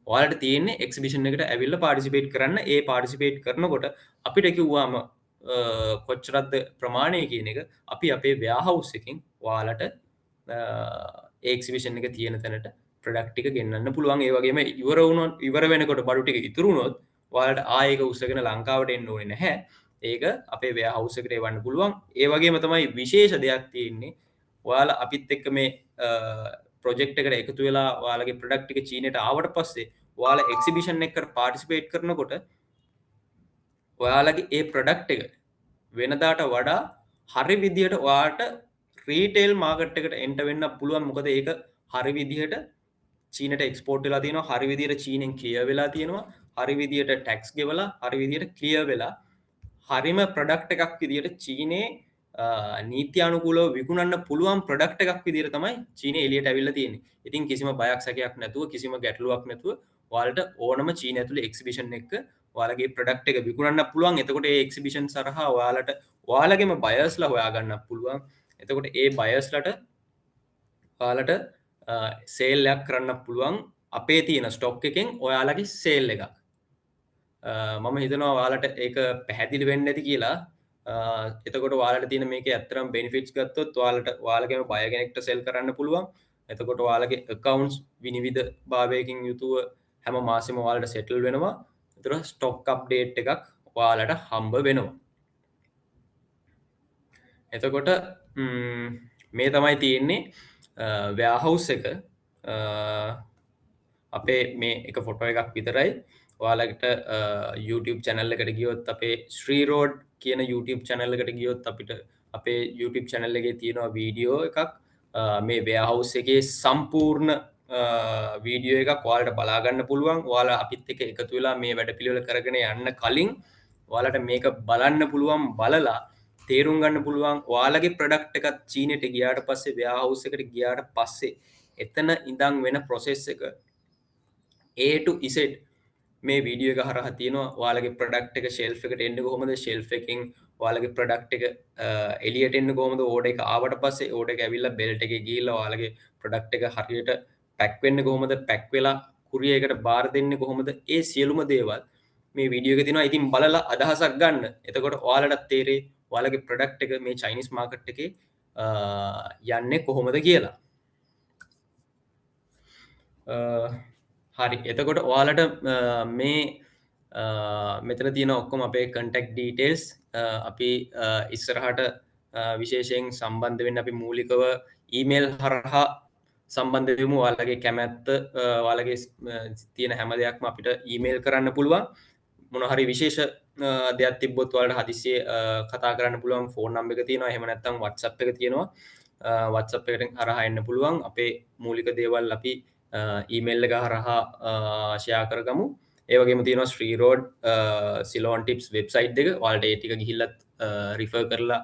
ඔයාලට තියෙන්නේ එක්සිබිෂන් එකට ඇවිල්ලා පාර්ටිසිපේට් කරන්න. ඒ පාර්ටිසිපේට් කරනකොට අපිට කිව්වාම කොච්චරක්ද ප්‍රමාණය කියන එක අපි අපේ වෙයාහවුස් එකෙන් ඔයාලට ඒ එක්සිබිෂන් එක තියෙන තැනට ප්‍රොඩක්ට් ටික ගෙන්නන්න පුළුවන්. ඒ වගේම ඉවර වෙනකොට බඩු ටික ඉතුරු වුණොත් ඔයාලට ආයෙක උස්සගෙන ලංකාවට එන්න ඕනේ නැහැ. ඒක අපේ වෙයාහවුස් එකට එවන්න පුළුවන්. ඒ වගේම තමයි විශේෂ දෙයක් තියෙන්නේ, ඔයාලා අපිත් එක්ක මේ ප්‍රොජෙක්ට් එකට එකතු වෙලා ඔයාලගේ ප්‍රොඩක්ට් එක චීනයට ආවට පස්සේ ඔයාලා එක්සිබිෂන් එකකට පාර්ටිසිපේට් කරනකොට ඔයාලගේ ඒ ප්‍රොඩක්ට් එක වෙනදාට වඩා හරි විදිහට ඔයාලට රීටේල් මාකට් එකට එන්ටර් වෙන්න පුළුවන්. මොකද ඒක හරි විදිහට චීනට එක්ස්පෝර්ට් වෙලා තියෙනවා, හරි විදිහට චීනෙන් ක්ලියර් වෙලා තියෙනවා, හරි විදිහට ටැක්ස් ගෙවලා හරි විදිහට ක්ලියර් වෙලා හරිම ප්‍රොඩක්ට් එකක් විදිහට චීනේ නීති අනුකූලව විකුණන්න පුළුවන් ප්‍රොඩක්ට් එකක් විදිහට තමයි චීනේ එළියට ඇවිල්ලා තියෙන්නේ. ඉතින් කිසිම බයක් සැකයක් නැතුව, කිසිම ගැටලුවක් නැතුව ඔයාලට ඕනම චීන ඇතුලේ එක්සිබිෂන් එකක ඔයාලගේ ප්‍රොඩක්ට් එක විකුණන්න පුළුවන්. එතකොට ඒ එක්සිබිෂන් සරහා ඔයාලට ඔයාලගේම බයර්ස්ලා හොයාගන්න පුළුවන්. එතකොට ඒ බයර්ස්ලට ඔයාලට සේල් එකක් කරන්න පුළුවන් අපේ තියෙන ස්ටොක් එකෙන් ඔයාලගේ සේල් එකක්. මම හිතනවා ඔයාලට ඒක පැහැදිලි වෙන්නේ නැති කියලා. එතකොට ඔයාලට තියෙන මේකේ ඇත්තටම බෙනිෆිට්ස් ගත්තොත් ඔයාලට ඔයාලගේම බය කෙනෙක්ට සෙල් කරන්න පුළුවන්. එතකොට ඔයාලගේ accounts විනිවිද භාවයකින් යුතුව හැම මාසෙම ඔයාලට සෙටල් වෙනවා. එතකොට ස්ටොක් අප්ඩේට් එකක් ඔයාලට හම්බ වෙනවා. එතකොට මේ තමයි තියෙන්නේ වෙයාහවුස් එක. අපේ මේ එක ෆොටෝ එකක් විතරයි. ඔයාලට YouTube channel එකට ගියොත් අපේ ශ්‍රී රෝඩ් කියන YouTube channel එකට ගියොත් අපිට අපේ YouTube channel එකේ තියෙනවා වීඩියෝ එකක් මේ වෙයාහවුස් එකේ සම්පූර්ණ වීඩියෝ එකක් ඔයාලට බලා ගන්න පුළුවන්. ඔයාලා අපිත් එක්ක එකතු වෙලා මේ වැඩපිළිවෙල කරගෙන යන්න කලින් ඔයාලට මේක බලන්න පුළුවන්. බලලා තේරුම් ගන්න පුළුවන් ඔයාලගේ ප්‍රොඩක්ට් එකත් චීනෙට ගියාට පස්සේ වෙයාහවුස් එකට ගියාට පස්සේ එතන ඉඳන් වෙන ප්‍රොසෙස් එක A to Z මේ වීඩියෝ එක හරහා තියෙනවා. ඔයාලගේ ප්‍රොඩක්ට් එක ෂෙල්ෆ් එකට එන්නේ කොහොමද, ෂෙල්ෆ් එකෙන් ඔයාලගේ ප්‍රොඩක්ට් එක එළියට එන්නේ කොහොමද, ඕඩර් එක ආවට පස්සේ ඕඩර් එක ඇවිල්ලා බෙල්ට් එකේ ගිහිල්ලා ඔයාලගේ ප්‍රොඩක්ට් එක හරියට පැක් වෙන්නේ කොහොමද, පැක් වෙලා කුරියර් එකට බාර දෙන්නේ කොහොමද, ඒ සියලුම දේවල් මේ වීඩියෝ එකේ තියෙනවා. ඉතින් බලලා අදහසක් ගන්න. එතකොට ඔයාලටත් තේරෙයි ඔයාලගේ ප්‍රොඩක්ට් එක මේ චයිනීස් මාකට් එකේ යන්නේ කොහොමද කියලා. හරි, එතකොට ඔයාලට මේ මෙතන තියෙන ඔක්කොම අපේ කන්ටැක්ට් ඩීටේල්ස් අපි ඉස්සරහට විශේෂයෙන් සම්බන්ධ වෙන්න අපි මූලිකව ඊමේල් හරහා සම්බන්ධ වෙමු. ඔයාලගේ කැමැත්ත, ඔයාලගේ තියෙන හැම දෙයක්ම අපිට ඊමේල් කරන්න පුළුවන්. මොන හරි විශේෂ දෙයක් තිබ්බොත් ඔයාලට හදිස්සියේ කතා කරන්න පුළුවන්. ෆෝන් නම්බර් එක තියෙනවා. එහෙම නැත්නම් WhatsApp එක තියෙනවා. WhatsApp එකට හරහා එන්න පුළුවන්. අපේ මූලික දේවල් අපි ඊමේල් එක හරහා ෂෙයා කරගමු. ඒ වගේම තියෙනවා ශ්‍රී රෝඩ් සිලෝන් ටිප්ස් වෙබ්සයිට් එක. ඔයාලට ඒ ටික ගිහිල්ලත් රිෆර් කරලා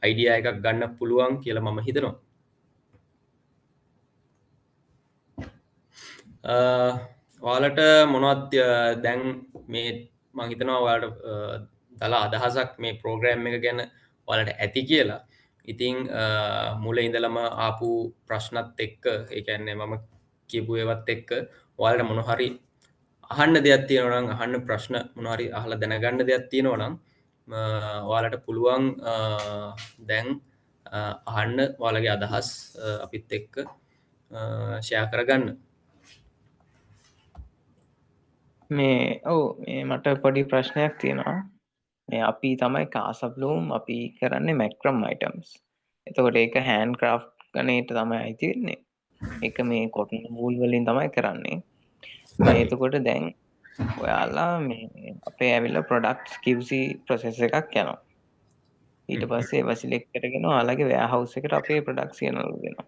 අයිඩියා එකක් ගන්න පුළුවන් කියලා මම හිතනවා. ඔයාලට මොනවද දැන් මේ මම හිතනවා ඔයාලට දල අදහසක් මේ ප්‍රෝග්‍රෑම් එක ගැන ඔයාලට ඇති කියලා. ඉතින් මුල ඉඳලම ආපු ප්‍රශ්නත් එක්ක, ඒ කියන්නේ මම කියපු ඒවත් එක්ක ඔයාලට මොන හරි අහන්න දෙයක් තියෙනවා නම්, අහන්න ප්‍රශ්න මොන හරි අහලා දැනගන්න දෙයක් තියෙනවා නම් ඔයාලට පුළුවන් දැන් අහන්න ඔයාලගේ අදහස් අපිත් එක්ක ෂෙයා කරගන්න. මේ මට පොඩි ප්‍රශ්නයක් තියෙනවා. මේ අපි තමයි කාසබ්ලූම් අපි කරන්නේ මැක්‍රම් අයිටම්ස්. එතකොට ඒක හෑන්ඩ් ක්‍රාෆ්ට් ගණේට තමයි අයිති වෙන්නේ. ඒක මේ කොටන් වූල් වලින් තමයි කරන්නේ. මේ එතකොට දැන් ඔයාලා මේ අපේ ඇවිල්ලා ප්‍රොඩක්ට්ස් QC ප්‍රොසෙස් එකක් යනවා. ඊට පස්සේ ඒවා සිලෙක්ට් කරගෙන ඔයාලගේ වෙයාහවුස් එකට අපේ ප්‍රොඩක්ට්ස් ගෙනල්ලා දෙනවා.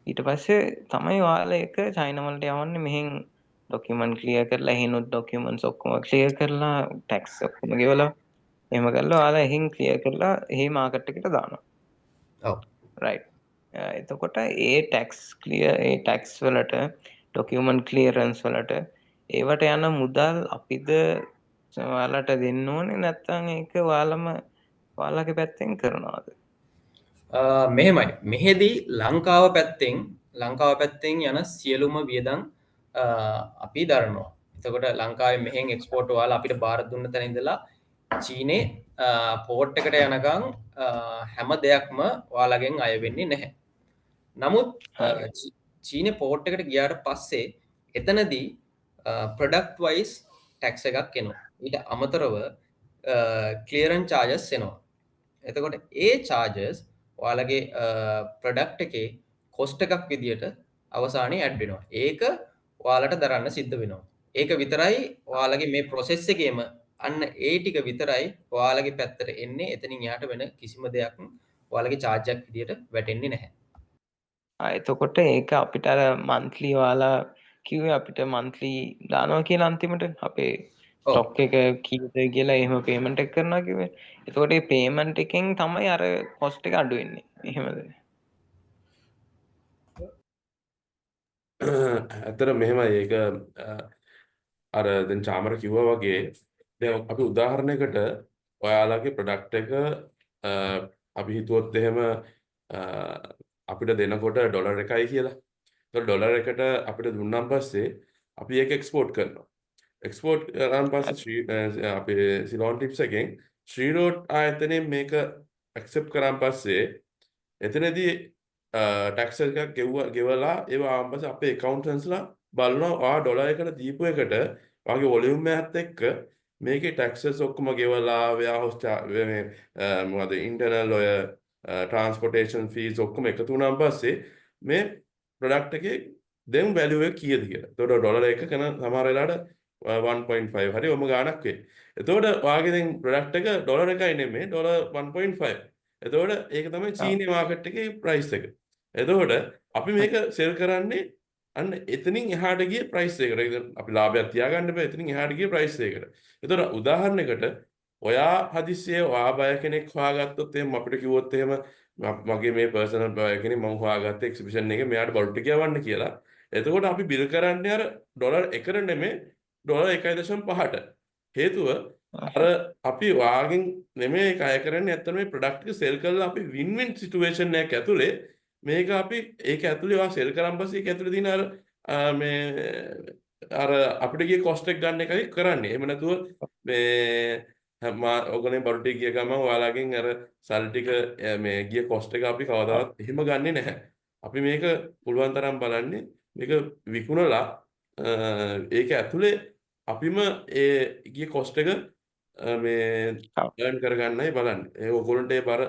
ඊට පස්සේ තමයි ඔයාලා ඒක චයිනා වලට යවන්නේ. මෙහෙන් ඩොකියුමන්ට් ක්ලියර් කරලා, එහෙනුත් ඩොකියුමන්ට්ස් ඔක්කොම ක්ලියර් කරලා, ටැක්ස් ඔක්කොම ගෙවලා, එහෙම කරලා ඔයාලා එහෙන් ක්ලියර් කරලා එහි මාකට් එකට දානවා. ඔව්. රයිට්. එතකොට ඒ ටැක්ස් වලට, ඩොකියුමන්ට් ක්ලියරන්ස් වලට ඒවට යන මුදල් අපිද ඔයාලට දෙන්න ඕනේ, නැත්නම් ඒක ඔයාලගේ පැත්තෙන් කරනවද? මෙහෙමයි. මෙහෙදී ලංකාව පැත්තෙන් යන සියලුම වියදම් අපි දරනවා. එතකොට ලංකාවේ මෙහෙන් එක්ස්පෝර්ට් ඔයාලා අපිට බාර දුන්න තැන ඉඳලා චීනේ පෝර්ට් එකට යනකම් හැම දෙයක්ම ඔයාලගෙන් අය වෙන්නේ නැහැ. නමුත් චීනේ පෝර්ට් එකට ගියාට පස්සේ එතනදී ප්‍රොඩක්ට් වයිස් ටැක්ස් එකක් එනවා. ඊට අමතරව ක්ලියරන්ස් චාර්ජස් එනවා. එතකොට ඒ චාර්ජස් ඔයාලගේ ප්‍රොඩක්ට් එකේ කොස්ට් එකක් විදියට අවසානයේ ඇඩ් වෙනවා. ඒක ඔයාලට දරන්න සිද්ධ වෙනවා. ඒක විතරයි ඔයාලගේ මේ ප්‍රොසෙස් එකේම අන්න ඒ ටික විතරයි ඔයාලගේ පැත්තට එන්නේ. එතනින් එහාට වෙන කිසිම දෙයක් ඔයාලගේ charge එකක් විදියට වැටෙන්නේ නැහැ. එතකොට ඒක අපිට අර monthly ඔයාලා කිව්වේ අපිට monthly දානවා කියලා අන්තිමට අපේ ස්ටොක් එක කීයද කියලා එහෙම පේමන්ට් එක කරනවා කිව්වේ. එතකොට මේ පේමන්ට් එකෙන් තමයි අර කොස්ට් එක අඩු වෙන්නේ. එහෙමද? ඇත්තට මෙහෙමයි. ඒක අර දැන් චාමර කිව්වා වගේ දැන් අපි උදාහරණයකට ඔයාලගේ ප්‍රොඩක්ට් එක අපි හිතුවොත් එහෙම අපිට දෙනකොට ඩොලර් එකයි කියලා. ඒතකොට ඩොලර් එකට අපිට දුන්නාන් පස්සේ අපි ඒක එක්ස්පෝර්ට් කරනවා. එක්ස්පෝර්ට් කරාන් පස්සේ අපේ සිලෝන් ටිප්ස් එකෙන් ශ්‍රී රෝඩ් ආයතනයෙන් මේක ඇක්සෙප්ට් කරාන් පස්සේ එතනදී ටැක්ස් එකක් ගෙවලා ඒවා ආවන් පස්සේ අපේ accountants-ලා බලනවා ඩොලර් එකට දීපු එකට වාගේ වොලියුම් එකත් එක්ක මේකේ ටැක්සස් ඔක්කොම ගෙවලා වෙයාහවුස් මේ මොකද ඉන්ටර්නල් ඔය ට්‍රාන්ස්පෝර්ටේෂන් ෆීස් ඔක්කොම එකතු වුණාන් පස්සේ මේ ප්‍රොඩක්ට් එකේ දැන් වැලියු එක කීයද කියලා. එතකොට ඩොලර් එක කරන සමහර වෙලාවට 1.5 හරි ඔම ගාණක් වෙයි. එතකොට වාගේ දැන් ප්‍රොඩක්ට් එක ඩොලර් එකයි නෙමෙයි ඩොලර් 1.5. එතකොට ඒක තමයි චීනේ මාකට් එකේ ප්‍රයිස් එක. එතකොට අපි මේක සෙල් කරන්නේ අන්න එතනින් එහාට ගිය ප්‍රයිස් එකකට. ඒක අපි ලාභයක් තියාගන්න බෑ. එතනින් එහාට ගිය ප්‍රයිස් එකකට. ඒතර උදාහරණයකට ඔයා හදිස්සියේ ඔයා බය කෙනෙක් හොයාගත්තොත් එහෙම අපිට කිව්වොත් එහෙම මගේ මේ පර්සනල් බය කෙනෙක් මම හොයාගත්ත එක්සිබිෂන් එකේ මෙයාට බල්ට් එක යවන්න කියලා. එතකොට අපි බිල් කරන්නේ අර ඩොලර් 1කට නෙමෙයි ඩොලර් 1.5ට. හේතුව අර අපි වාගෙන් නෙමෙයි ඒක අය කරන්නේ. ඇත්තට මේ ප්‍රොඩක්ට් එක සෙල් කරලා අපි වින් වින් සිටුේෂන් එකක් ඇතුලේ මේක අපි ඒක ඇතුලේ වා සෙල් කරන් පස්සේ ඒක ඇතුලේ තියෙන මේ අර අපිට ගිය කොස්ට් එක ගන්න එකයි කරන්නේ. එහෙම නැතුව මේ ඔයගොල්ලෝ බල්ටි ගිය ගමන් ඔයාලගෙන් අර සල් ටික මේ ගිය කොස්ට් එක අපි කවදාවත් එහෙම ගන්නෙ නැහැ. අපි මේක පුළුවන් තරම් බලන්නේ මේක විකුණලා ඒක ඇතුලේ අපිම ඒ ගිය කොස්ට් එක මේ earn කරගන්නයි බලන්නේ. ඒ ඔයගොල්ලන්ට ඒ බර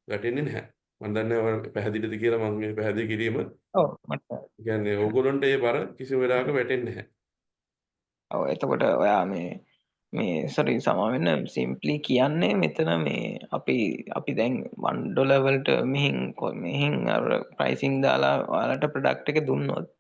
වැටෙන්නේ නැහැ. මම දන්නේ ඔය පැහැදිලිද කියලා මම මේ පැහැදිලි කිරීම. ඔව් මට කියන්නේ ඕගොල්ලන්ට ඒ බර කිසිම වෙලාවක වැටෙන්නේ නැහැ. ඔව් එතකොට ඔයා මේ සොරි සමාවෙන්න සිම්ප්ලි කියන්නේ මෙතන මේ අපි දැන් $1 වලට මෙහින් අර ප්‍රයිසිං දාලා ඔයාලට ප්‍රොඩක්ට් එක දුන්නොත්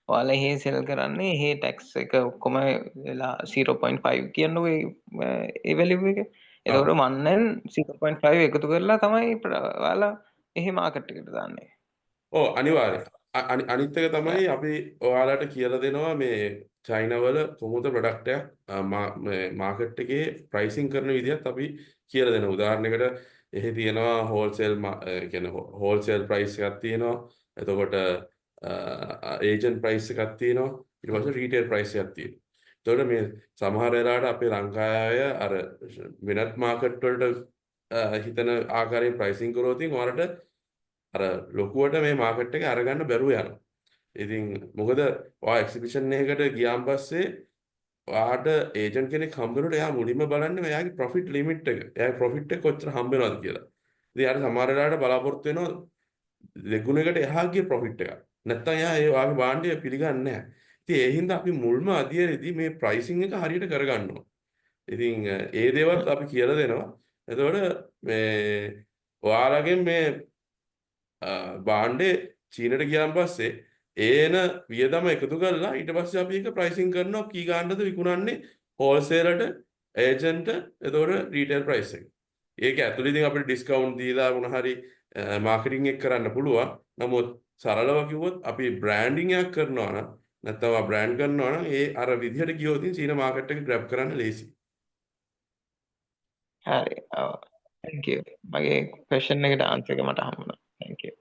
ඔයාලා එහෙ සෙල් කරන්නේ එහෙ ටැක්ස් එක ඔක්කොම වෙලා 0.5 කියන්නකො ඒ වැලියු එක. එතකොට මන්නෙන් 0.5 එකතු කරලා තමයි ඔයාලා එහෙ මාකට් එකට දාන්නේ. ඔව් අනිවාර්යයෙන්. අනිත් එක තමයි අපි ඔයාලට කියලා දෙනවා මේ චයිනාවල කොහොමද ප්‍රොඩක්ට් එකක් මාකට් එකේ ප්‍රයිසිං කරන විදිහත් අපි කියලා දෙනවා. උදාහරණයකට එහි තියෙනවා හෝල්සේල් කියන්නේ හෝල්සේල් ප්‍රයිස් එකක් තියෙනවා. එතකොට ඒජන්ට් ප්‍රයිස් එකක් තියෙනවා. ඊට පස්සේ රීටේල් ප්‍රයිස් එකක් තියෙනවා. එතකොට මේ සමහර වෙලාවට අපේ ලංකාවේ අර වෙනත් මාකට් වලට හිතන ආකාරයෙන් ප්‍රයිසිං කරොත් ඔයාලට අර ලොකුවට මේ මාකට් එක අරගන්න බැරුව යනවා. ඉතින් මොකද ඔයා එක්සිබිෂන් එකකට ගියාන් පස්සේ ඔයාට ඒජන්ට් කෙනෙක් හම්බ වෙනකොට එයා මුලින්ම බලන්නේ එයාගේ ප්‍රොෆිට් ලිමිට් එක. එයාගේ ප්‍රොෆිට් එක කොච්චර හම්බ වෙනවද කියලා. ඉතින් යාට සමහර වෙලාවට බලාපොරොත්තු වෙනවා දෙගුණයකට එහා ගිය ප්‍රොෆිට් එකක්. නැත්තම් එයා ඒ වාගේ භාණ්ඩය පිළිගන්නේ නැහැ. ඉතින් ඒ හින්දා අපි මුල්ම අධ්‍යයනයේදී මේ ප්‍රයිසිං එක හරියට කරගන්න ඕන. ඉතින් ඒ දේවල් අපි කියලා දෙනවා. එතකොට මේ ඔයාලගෙන් මේ භාණ්ඩේ චීනට ගියාන් පස්සේ ඒන වියදම එකතු කරලා ඊට පස්සේ අපි ඒක ප්‍රයිසිං කරනවා කී ගාණ්ඩද විකුණන්නේ හෝල්සේලට ඒජන්ට් එතකොට රීටේල් ප්‍රයිස් එක. ඒක ඇතුළේ ඉතින් අපිට ඩිස්කවුන්ට් දීලා මොන හරි මාකටිං එක කරන්න පුළුවන්. නමුත් සරලව කිව්වොත් අපි බ්‍රෑන්ඩින් එකක් කරනවා නම් නැත්නම් බ්‍රෑන්ඩ් කරනවා නම් ඒ අර විදිහට ගියොත් චීන මාකට් එක ග්‍රැබ් කරන්න ලේසි. හරි. ඔව්. thank you. මගේ ක්වෙස්චන් එකට ආන්සර් එක මට හම්බුණා. thank you.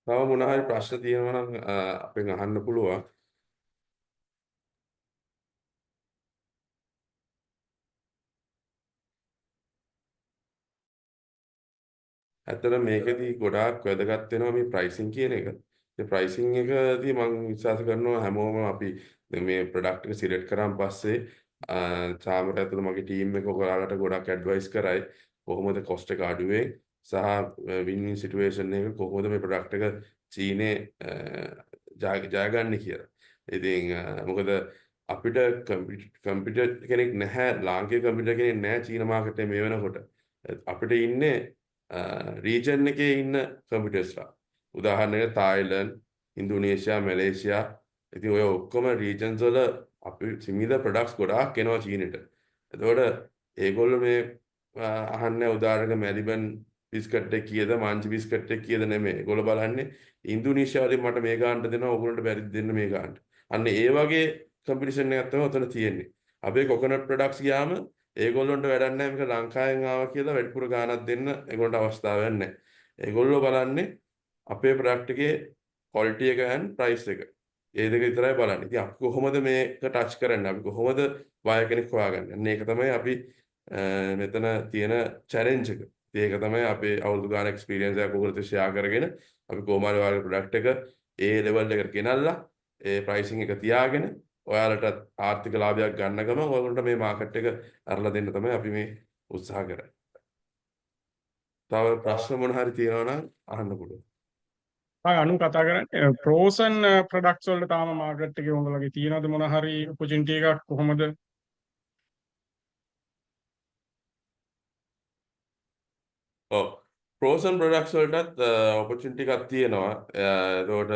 තව මොන හරි ප්‍රශ්න තියෙනවා නම් අපෙන් අහන්න පුළුවන්. ඇත්තට මේකදී ගොඩාක් වැදගත් වෙනවා මේ ප්‍රයිසිං කියන එක. ඒ ප්‍රයිසිං එකදී මම විශ්වාස කරනවා හැමෝම අපි මේ ප්‍රොඩක්ට් එක සිලෙක්ට් කරාන් පස්සේ චාමර ඇතුළේ මගේ ටීම් එක ඔයාලට ගොඩක් ඇඩ්වයිස් කරයි කොහොමද කොස්ට් එක අඩුවේ සහ වින් වින් සිටුේෂන් එක කොහොමද මේ ප්‍රොඩක්ට් එක චීනේ ජයගන්නේ කියලා. ඉතින් මොකද අපිට කම්පියුටර් කෙනෙක් නැහැ ලාංකේය කම්පියුටර් කෙනෙක් නැහැ චීන මාකට් එකේ මේ වෙනකොට. අපිට ඉන්නේ රීජන් එකේ ඉන්න කම්පියුටර්ස්ලා. උදාහරණයක් තායිලන්ඩ්, ඉන්දුනීසියා, මැලේසියා. ඉතින් ඔය ඔක්කොම රීජන්ස් වල අපි සීමිත ප්‍රොඩක්ට්ස් ගොඩාක් එනවා චීනෙට. එතකොට ඒගොල්ලෝ මේ අහන්නේ උදාහරණයක් මෙලිබන් බිස්කට් එක කීයද, මාංචි බිස්කට් එක කීයද නෙමෙයි. ඒගොල්ලෝ බලන්නේ ඉන්දුනීසියා වලින් මට මේ ගානට දෙනවා, ඕගොල්ලන්ට බැරිද දෙන්න මේ ගානට. අන්න ඒ වගේ කම්පිටිෂන් එකක් තමයි උතන තියෙන්නේ. අපේ කොකනට් ප්‍රොඩක්ට්ස් ගියාම ඒගොල්ලොන්ට වැඩක් නැහැ මේක ලංකාවෙන් ආවා කියලා වැඩිපුර ගාණක් දෙන්න ඒගොල්ලන්ට අවස්ථාවක් නැහැ. ඒගොල්ලෝ බලන්නේ අපේ ප්‍රොඩක්ට් එකේ ක්වොලිටි එක and ප්‍රයිස් එක. ඒ දෙක විතරයි බලන්නේ. ඉතින් අපි කොහොමද මේක ටච් කරන්නේ? අපි කොහොමද බයර් කෙනෙක් හොයාගන්නේ? අන්න ඒක තමයි අපි මෙතන තියෙන චැලෙන්ජ් එක. ඒක තමයි අපේ අවුරුදු ගාන එක්ස්පීරියන්ස් එකක් ඔයගොල්ලෝ ෂෙයා කරගෙන අපි කොහොම හරි ඔයාලගේ ප්‍රොඩක්ට් එක ඒ ලෙවල් එකට ගෙනල්ලා ඒ ප්‍රයිසිං එක තියාගෙන ඔයාලට ආර්ථික ලාභයක් ගන්න ගම ඔයගොල්ලන්ට මේ මාකට් එක අරලා දෙන්න තමයි අපි මේ උත්සාහ කරන්නේ. තව ප්‍රශ්න මොන හරි තියෙනවා නම් අහන්න පුළුවන්. අනු කතා කරන්නේ ෆ්‍රෝසන් ප්‍රොඩක්ට්ස් වලට තාම මාකට් එකේ උඹලගේ තියෙනවද මොන හරි ඔපචුනිටි එකක් කොහොමද? ඔව් ෆ්‍රෝසන් ප්‍රොඩක්ට්ස් වලටත් ඔපචුනිටි එකක් තියෙනවා. එතකොට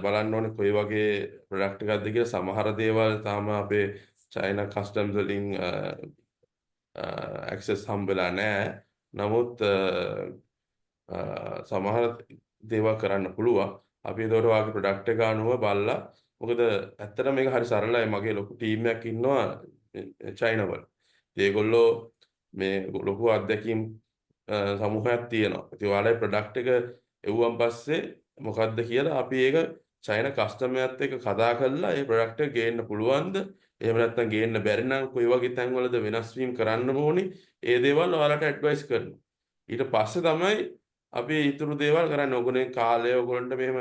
බලන්න ඕනේ කොයි වගේ ප්‍රොඩක්ට් එකක්ද කියලා. සමහර දේවල් තාම අපේ චයිනා කස්ටම්ස් වලින් ඇක්සස් හම්බෙලා නැහැ. නමුත් සමහර දේවල් කරන්න පුළුවන්. අපි ඒකට වාගේ ප්‍රොඩක්ට් එක අනුව බලලා, මොකද ඇත්තටම මේක හරි සරලයි. මගේ ලොකු ටීම් එකක් ඉන්නවා චයිනා වල. ඒගොල්ලෝ මේ ලොකු අත්දැකීම් සමූහයක් තියෙනවා. ඉතින් ඔයාලගේ ප්‍රොඩක්ට් එක එව්වන් පස්සේ මොකද්ද කියලා අපි ඒක චයිනා කස්ටමර්ත් එක්ක කතා කරලා ඒ ප්‍රොඩක්ට් එක ගේන්න පුළුවන්ද? එහෙම නැත්නම් ගේන්න බැරි නම් කොයි වගේ තැන්වලද වෙනස් වීම කරන්න ඕනේ? ඒ දේවල් ඔයාලට ඇඩ්වයිස් කරනවා. ඊට පස්සේ තමයි අපි ඊතුරු දේවල් කරන්නේ. ඔයගොල්ලෝ කාලය ඔයගොල්ලන්ට මෙහෙම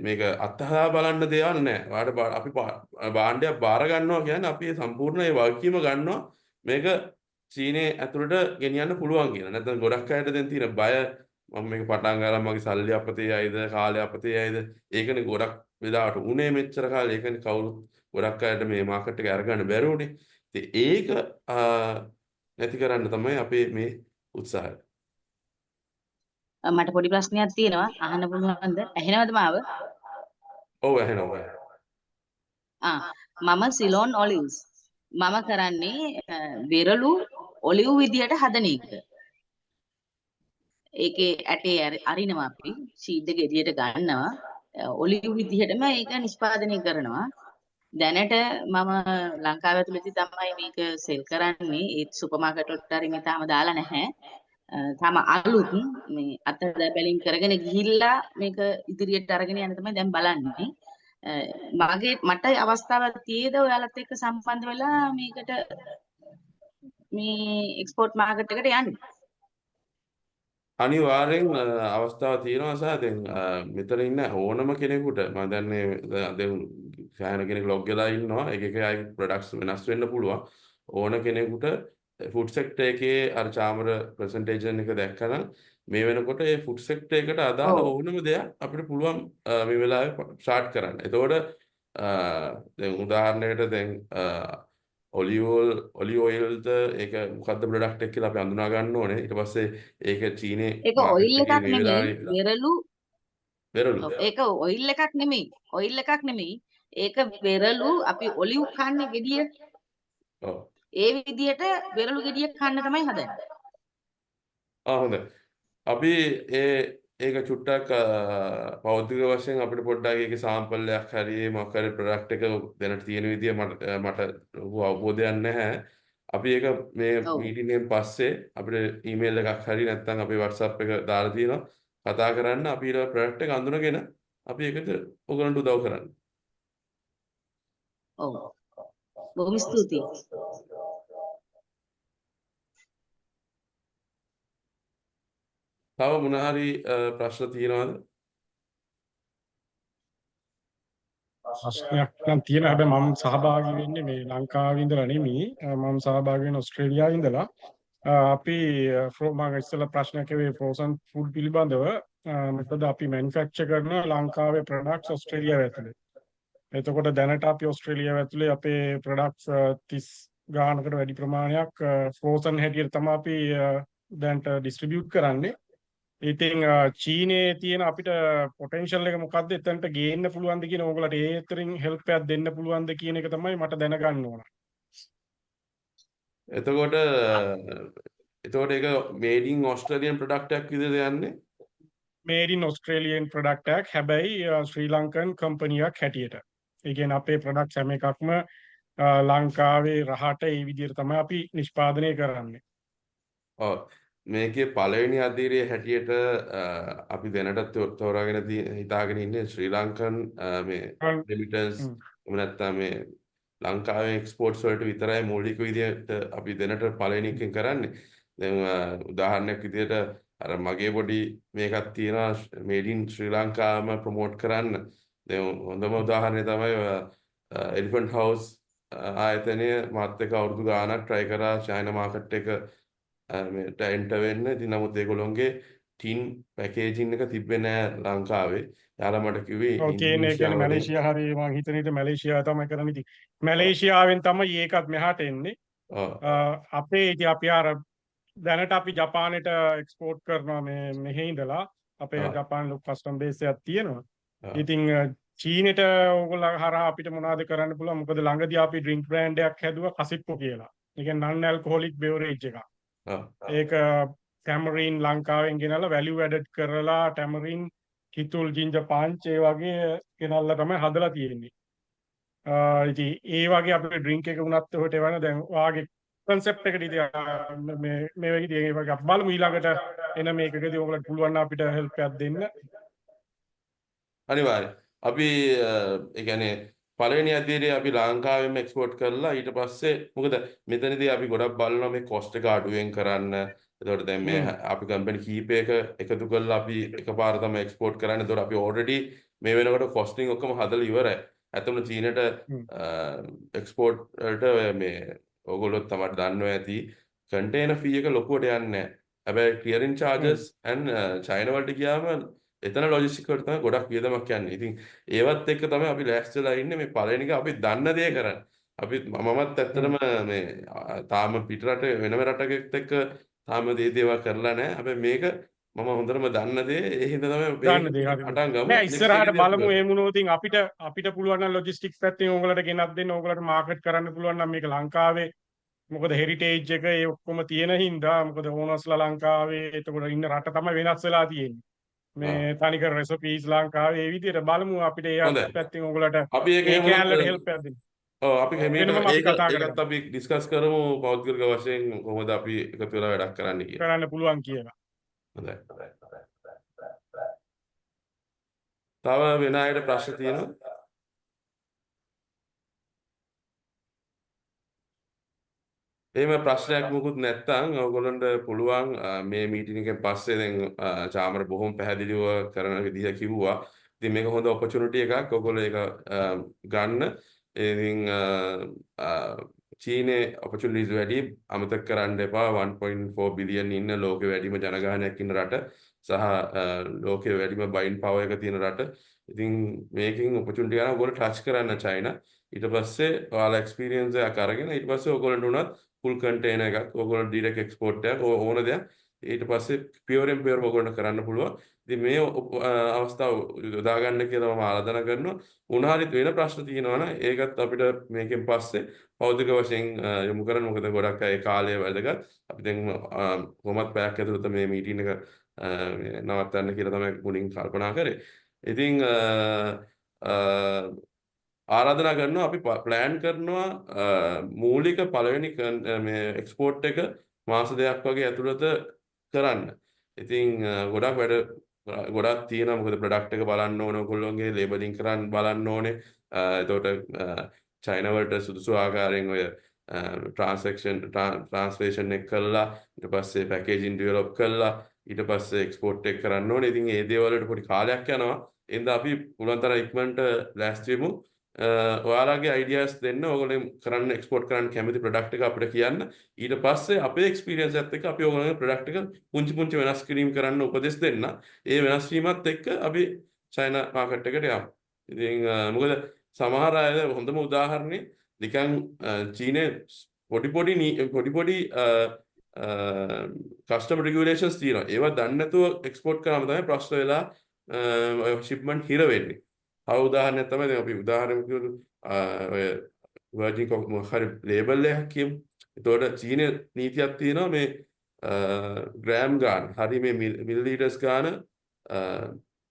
මේක අත්හදා බලන්න දේවල් නැහැ. ඔයාලට අපි භාණ්ඩයක් බාර ගන්නවා කියන්නේ අපි සම්පූර්ණ ඒ වගකීම ගන්නවා. මේක චීනේ ඇතුළට ගෙනියන්න පුළුවන් කියලා. නැත්නම් ගොඩක් අයට දැන් තියෙන බය, මම මේක පටන් ගාලා මගේ සල්ලි අපතේ යයිද, කාලය අපතේ යයිද. ඒකනේ ගොඩක් වෙලාවට උනේ මෙච්චර කාලේ. ඒකනේ කවුරුත් ගොඩක් අයට මේ මාකට් එක අරගන්න බැරි උනේ. ඉතින් ඒක නැති කරන්න තමයි අපේ මේ උත්සාහය. මට පොඩි ප්‍රශ්නයක් තියෙනවා අහන්න පුළුවන්ද? ඇහෙනවද මාව? ඔව් ඇහෙනවා. මම සිලෝන් ඔලිව්ස්. මම කරන්නේ වෙරළු ඔලිව් විදියට හදන එක. ඒකේ ඇටේ අරිනවා අපි ෂීට් එක එළියට ගන්නවා. ඔලිව් විදියටම ඒක නිෂ්පාදනය කරනවා. දැනට මම ලංකාව ඇතුළතදී තමයි මේක සෙල් කරන්නේ. ඒ සුපර් මාකට් වලට හරි මේ තාම දාලා නැහැ. තාම අලුත් මේ අත්දැක බැලීම් කරගෙන ගිහිල්ලා මේක ඉදිරියට අරගෙන යන්න තමයි දැන් බලන්නේ. මට අවස්ථාවක් තියේද ඔයාලත් එක්ක සම්බන්ධ වෙලා මේකට මේ එක්ස්පෝර්ට් මාකට් එකට යන්න? අනිවාර්යෙන් අවස්ථාවක් තියෙනවා සහ දැන් මෙතන ඉන්න ඕනම කෙනෙකුට මම දන්නේ දැන් සෑහෙන කෙනෙක් ලොග් වෙලා ඉන්නවා. එක අය ප්‍රොඩක්ට්ස් වෙනස් වෙන්න පුළුවන්. ඕන කෙනෙකුට ෆුඩ් සෙක්ටර් එකේ අර චාමර ප්‍රසන්ටේෂන් එක දැක්කනම් මේ වෙනකොට ඒ ෆුඩ් සෙක්ටර් එකට අදාළ ඕනම දෙයක් අපිට පුළුවන් මේ වෙලාවේ ස්ටාර්ට් කරන්න. එතකොට දැන් උදාහරණයකට දැන් ඔලිව් ඔයිල්ද ඒක මොකද්ද ප්‍රොඩක්ට් එක කියලා අපි හඳුනා ගන්න ඕනේ. ඊට පස්සේ ඒක චීනේ ඒක ඔයිල් එකක් නෙමෙයි වෙරළු. ඒක ඔයිල් එකක් නෙමෙයි. ඔයිල් එකක් නෙමෙයි. ඒක වෙරළු අපි ඔලිව් කන්නේ ගෙඩිය. ඔව්. ඒ විදිහට වෙරළු ගෙඩිය කන්න තමයි හදන්නේ. හොඳයි. අපි ඒක චුට්ටක් පෞද්ගලික වශයෙන් අපිට පොඩ්ඩක් ඒකේ සාම්පල් එකක් හරි මොකක් හරි ප්‍රොඩක්ට් එක දැනට තියෙන විදිය මට ලොකු අවබෝධයක් නැහැ. අපි ඒක මේ මීටින් එකෙන් පස්සේ අපිට ඊමේල් එකක් හරි නැත්නම් අපේ WhatsApp එක දාලා තියෙනවා. කතා කරන්න අපි ඊළඟ ප්‍රොඩක්ට් එක අඳුනගෙන අපි ඒකට ඔයගලන්ට උදව් කරන්න. ඔව්. බොහොම ස්තුතියි. තව මොන හරි ප්‍රශ්න තියෙනවද? ප්‍රශ්නයක් නම් තියෙන හැබැයි මම සහභාගී වෙන්නේ මේ ලංකාවේ ඉඳලා නෙමෙයි. මම සහභාගී වෙන්නේ ඕස්ට්‍රේලියාවේ ඉඳලා. අපි මම ඉස්සෙල්ලා ප්‍රශ්නයක් ඇහුවේ ෆ්‍රෝසන් ෆුඩ් පිළිබඳව. මොකද අපි මැනුෆැක්චර් කරන ලංකාවේ ප්‍රොඩක්ට්ස් ඕස්ට්‍රේලියාව ඇතුලේ. එතකොට දැනට අපි ඕස්ට්‍රේලියාව ඇතුලේ අපේ ප්‍රොඩක්ට්ස් 30 ගානකට වැඩි ප්‍රමාණයක් ෆ්‍රෝසන් හැටියට තමයි අපි දැන්ට ඩිස්ට්‍රිබියුට් කරන්නේ. ඉතින් චීනේ තියෙන අපිට පොටෙන්ෂල් එක මොකද්ද? එතනට ගේන්න පුළුවන්ද කියන ඕගලට ඒ අතරින් හෙල්ප් එකක් දෙන්න පුළුවන්ද කියන එක තමයි මට දැනගන්න ඕන. එතකොට ඒක මේඩ් ඉන් ඕස්ට්‍රේලියන් ප්‍රොඩක්ට් එකක් විදිහට යන්නේ? මේඩ් ඉන් ඕස්ට්‍රේලියන් ප්‍රොඩක්ට් එකක්. හැබැයි ශ්‍රී ලංකන් කම්පැනියක් හැටියට. ඒ කියන්නේ අපේ ප්‍රොඩක්ට්ස් හැම එකක්ම ලංකාවේ රහට ඒ විදිහට තමයි අපි නිෂ්පාදනය කරන්නේ. ඔව්. මේකේ පළවෙනි අදියරේ හැටියට අපි දැනට තෝරාගෙන හිතාගෙන ඉන්නේ ශ්‍රී ලංකන් මේ ලිමිටඩ්ස් එහෙම නැත්නම් මේ ලංකාවේ එක්ස්පෝර්ට්ස් වලට විතරයි මූලික විදියට අපි දැනට පළවෙනි එකෙන් කරන්නේ. දැන් උදාහරණයක් විදියට අර මගේ පොඩි මේකක් තියෙනවා මේඩ් ඉන් ශ්‍රී ලංකාවම ප්‍රොමෝට් කරන්න. දැන් හොඳම උදාහරණය තමයි එලිෆන්ට් හවුස් ආයතනය මාත් එක්ක අවුරුදු ගාණක් try කරා චයිනා මාකට් එක මේට එන්ටර් වෙන්න. ඉතින් නමුත් ඒගොල්ලොන්ගේ ටින් පැකේජින් එක තිබ්බේ නෑ ලංකාවේ. යාලා මට කිව්වේ ඉන්ඩෝනේසියා මැලේසියා හරි මං හිතන විදිහට මැලේසියා තමයි කරන්නේ. ඉතින් මැලේසියාවෙන් තමයි ඒකත් මෙහාට එන්නේ. අපේ ඉතින් අපි අර දැනට අපි ජපානයට එක්ස්පෝර්ට් කරනවා මෙහි ඉඳලා අපේ ආ. ජපාන් ලොකු කස්ටම් බේස් එකක් තියෙනවා. ආ. ඉතින් චීනෙට ඕගොල්ලෝ හරහා අපිට මොනවද කරන්න පුළුවන්? මොකද ළඟදී අපි ඩ්‍රින්ක් බ්‍රෑන්ඩ් එකක් හැදුවා කසිප්පෝ කියලා. ඒ කියන්නේ නන් ඇල්කොහොලික් බෙවරේජ් එකක්. ඒක ටැමරින් ලංකාවෙන් ගෙනල්ලා වැලියු ඇඩඩ් කරලා ටැමරින් කිතුල් ජින්ජර් පංච් ඒ වගේ ගෙනල්ලා තමයි හදලා තියෙන්නේ. ඉතින් ඒ වගේ අපේ ඩ්‍රින්ක් එක උනත් ඔහට එවන දැන් වාගේ concept එකට ඉතින් මේ වගේ ඒ වගේ අපි බලමු ඊළඟට එන මේකකදී ඔයගොල්ලන්ට පුළුවන් නම් අපිට help එකක් දෙන්න. අනිවාර්යයෙන්. අපි ඒ කියන්නේ පළවෙනි අදියරේ අපි ලංකාවෙම එක්ස්පෝර්ට් කරලා ඊට පස්සේ මොකද මෙතනදී අපි ගොඩක් බලනවා මේ කොස්ට් එක අඩුවෙන් කරන්න. එතකොට දැන් මේ අපි කම්පැනි කීපයක එකතු කරලා අපි එකපාර තමයි එක්ස්පෝර්ට් කරන්නේ. එතකොට අපි already මේ වෙනකොට කොස්ටිං ඔක්කොම හදලා ඉවරයි. ඇත්තම චීනට එක්ස්පෝර්ට් වලට මේ ඕගොල්ලෝ තමයි දන්නවා ඇති කන්ටේනර් ෆී එක ලොකුවට යන්නේ නැහැ. හැබැයි ක්ලියරින් charges and චයිනා වලට ගියාම එතන ලොජිස්ටික් වලට තමයි ගොඩක් වියදමක් යන්නේ. ඉතින් ඒවත් එක්ක තමයි අපි ලෑස්තිලා ඉන්නේ මේ පළවෙනි එක අපි දන්න දේ කරන්න. අපි මමත් ඇත්තටම මේ තාම පිටරට වෙනම රටකෙත් එක්ක තාම දේවල් කරලා නැහැ. හැබැයි මේක මම හොඳටම දන්න දේ ඒ හින්දා තමයි දන්න දේ හරි. පටන් ගමු. නෑ ඉස්සරහට බලමු ඒ මොනෝද ඉතින් අපිට පුළුවන් නම් ලොජිස්ටික්ස් පැත්තෙන් ඕගොල්ලන්ට ගෙනත් දෙන්න ඕගොල්ලන්ට මාකට් කරන්න පුළුවන් නම් මේක ලංකාවේ මොකද හෙරිටේජ් එක ඒ ඔක්කොම තියෙන හින්දා මොකද ඕනර්ස්ලා ලංකාවේ එතකොට ඉන්න රට තමයි වෙනස් වෙලා තියෙන්නේ. මේ තනිකර රෙසිපීස් ලංකාවේ ඒ විදිහට බලමු අපිට ඒ පැත්තෙන් ඕගොල්ලන්ට අපි ඒක කැලලට හෙල්ප් එකක් දෙන්න. ඔව් අපි වෙනම අපි කතා කරමු. ඒකත් අපි ඩිස්කස් කරමු පෞද්ගලික වශයෙන් කොහොමද අපි එකතු වෙලා වැඩක් කරන්න කියලා. කරන්න පුළුවන් කියලා. හොඳයි. තව වෙන අයට ප්‍රශ්න තියෙනවද? එහෙම ප්‍රශ්නයක් මොකුත් නැත්නම් ඔයගොල්ලන්ට පුළුවන් මේ මීටින් එකෙන් පස්සේ දැන් චාමර බොහොම පැහැදිලිව කරන විදිහ කිව්වා. ඉතින් මේක හොඳ ඔපචුනිටි එකක්. ඔයගොල්ලෝ ඒක ගන්න. ඉතින් චීනේ ඔපචුනිටිස් වැඩි අමතක කරන්න එපා. 1.4 බිලියන් ඉන්න ලෝකෙ වැඩිම ජනගහනයක් ඉන්න රට සහ ලෝකෙ වැඩිම බයින් පවර් එක තියෙන රට. ඉතින් මේකෙන් ඔපචුනිටි ගන්න ඔයගොල්ලෝ ටච් කරන්න චයිනා. ඊට පස්සේ ඔයාලා එක්ස්පීරියන්ස් එකක් අරගෙන ඊට පස්සේ ඔයගොල්ලන්ට උනත් ෆුල් කන්ටේනර් එකක් ඔයගොල්ලෝ ඩිරෙක්ට් එක්ස්පෝර්ට් එකක් ඕන දෙයක් ඊට පස්සේ පියුරෙන් පියුර් ඔයගොල්ලන්ට කරන්න පුළුවන්. ඉතින් මේ අවස්ථාව යොදා ගන්න කියලා මම ආරාධනා කරනවා. උනාරිත් වෙන ප්‍රශ්න තියෙනවා නම් ඒකත් අපිට මේකෙන් පස්සේ පෞද්ගලික වශයෙන් යොමු කරන්න. මොකද ගොඩක් අය කාලය වැදගත්. අපි දැන් කොහොමත් පැයක් ඇතුළත මේ මීටින් එක නවත්තන්න කියලා තමයි මුලින් කල්පනා කරේ. ඉතින් ආරාධනා කරනවා අපි ප්ලෑන් කරනවා මූලික පළවෙනි මේ එක්ස්පෝර්ට් එක මාස දෙකක් වගේ ඇතුළත කරන්න. ඉතින් ගොඩක් තියෙනවා. මොකද ප්‍රොඩක්ට් එක බලන්න ඕනේ, ඔයගොල්ලෝගේ ලේබලින් කරන්න බලන්න ඕනේ. එතකොට චයිනා වලට සුදුසු ආකාරයෙන් ඔය ට්‍රාන්ස්ලේෂන් එක කළා ඊට පස්සේ පැකේජින් ඩෙවලොප් කළා ඊට පස්සේ එක්ස්පෝර්ට් එක කරන්න ඕනේ. ඉතින් ඒ දේවල් වලට පොඩි කාලයක් යනවා. එහෙනම් අපි පුළුවන් තරම් ඉක්මනට ලෑස්ති වෙමු. ඔයාලගේ අයිඩියාස් දෙන්න. ඔයගොල්ලෝ කරන්න එක්ස්පෝර්ට් කරන්න කැමති ප්‍රොඩක්ට් එක අපිට කියන්න. ඊට පස්සේ අපේ එක්ස්පීරියන්ස් එකත් එක්ක අපි ඔයගොල්ලෝගේ ප්‍රොඩක්ට් එක පුංචි වෙනස් කිරීම කරන්න උපදෙස් දෙන්න. ඒ වෙනස් වීමත් එක්ක අපි චයිනා මාකට් එකට යමු. ඉතින් මොකද සමහර අය හොඳම උදාහරණේ නිකන් චීනේ පොඩි කස්ටමර් රෙගියුලේෂන්ස් තියෙනවා. ඒවා දන්නේ නැතුව එක්ස්පෝර්ට් කරාම තමයි ප්‍රශ්න වෙලා ෂිප්මන්ට් හිර වෙන්නේ. තව උදාහරණයක් තමයි දැන් අපි උදාහරණයක් කියමු ඔය වර්ජින් හරි ලේබල් එකක් කියමු. එතකොට චීනේ නීතියක් තියෙනවා මේ ග්‍රෑම් ගාන හරි මේ මිලිලීටර්ස් ගාන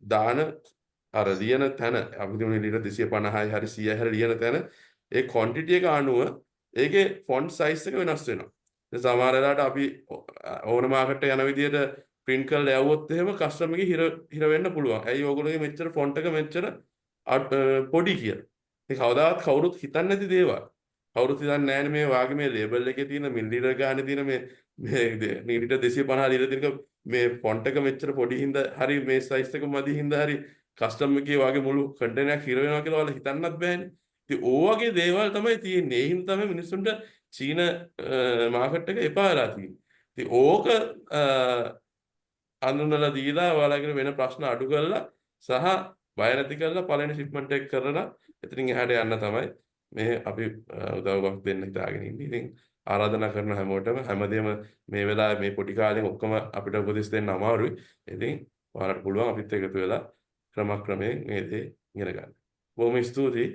දාන අර ලියන තැන අපි දුන්නේ මිලිලීටර් 250යි හරි 100යි හරි ලියන තැන ඒ ක්වොන්ටිටි එක අනුව ඒකේ ෆොන්ට් සයිස් එක වෙනස් වෙනවා. ඒ සමහර වෙලාවට අපි ඕන මාකට් එක යන විදිහට print කරලා යවුවොත් එහෙම කස්ටමර්ගේ හිර වෙන්න පුළුවන්. ඇයි ඕගොල්ලෝගේ මෙච්චර ෆොන්ට් එක මෙච්චර පොඩි කියලා. ඉතින් කවදාවත් කවුරුත් හිතන්නේ නැති දේවල්. කවුරුත් හිතන්නේ නැහැ මේ වාගේ මේ ලේබල් එකේ තියෙන මිලිලීටර් ගානේ තියෙන මේ මිලිලීටර් 250 ලියලා තියෙන මේ ෆොන්ට් එක මෙච්චර පොඩි හින්දා හරි මේ සයිස් එක මදි හින්දා හරි කස්ටමර්ගේ වාගේ මුළු කන්ටේනර් එකක් හිර වෙනවා කියලා ඔයාලා හිතන්නත් බෑනේ. ඉතින් ඕවගේ දේවල් තමයි තියෙන්නේ. ඒ හින්දා තමයි මිනිස්සුන්ට චීන මාකට් එක එපා වෙලා තියෙන්නේ. ඉතින් ඕක අඳුනලා දීලා ඔයාලගේ වෙන ප්‍රශ්න අඩු කරලා සහ බය නැති කරලා පළවෙනි ෂිප්මන්ට් එක කරලා එතනින් එහාට යන්න තමයි මේ අපි උදව්වක් දෙන්න හිතාගෙන ඉන්නේ. ඉතින් ආරාධනා කරන හැමෝටම හැමදේම මේ වෙලාවේ මේ පොඩි කාලෙන් ඔක්කොම අපිට උපදෙස් දෙන්න අමාරුයි. ඉතින් ඔයාලට පුළුවන් අපිත් එකතු වෙලා ක්‍රමක්‍රමයෙන් මේ දේ ඉගෙන ගන්න. බොහොම ස්තුතියි.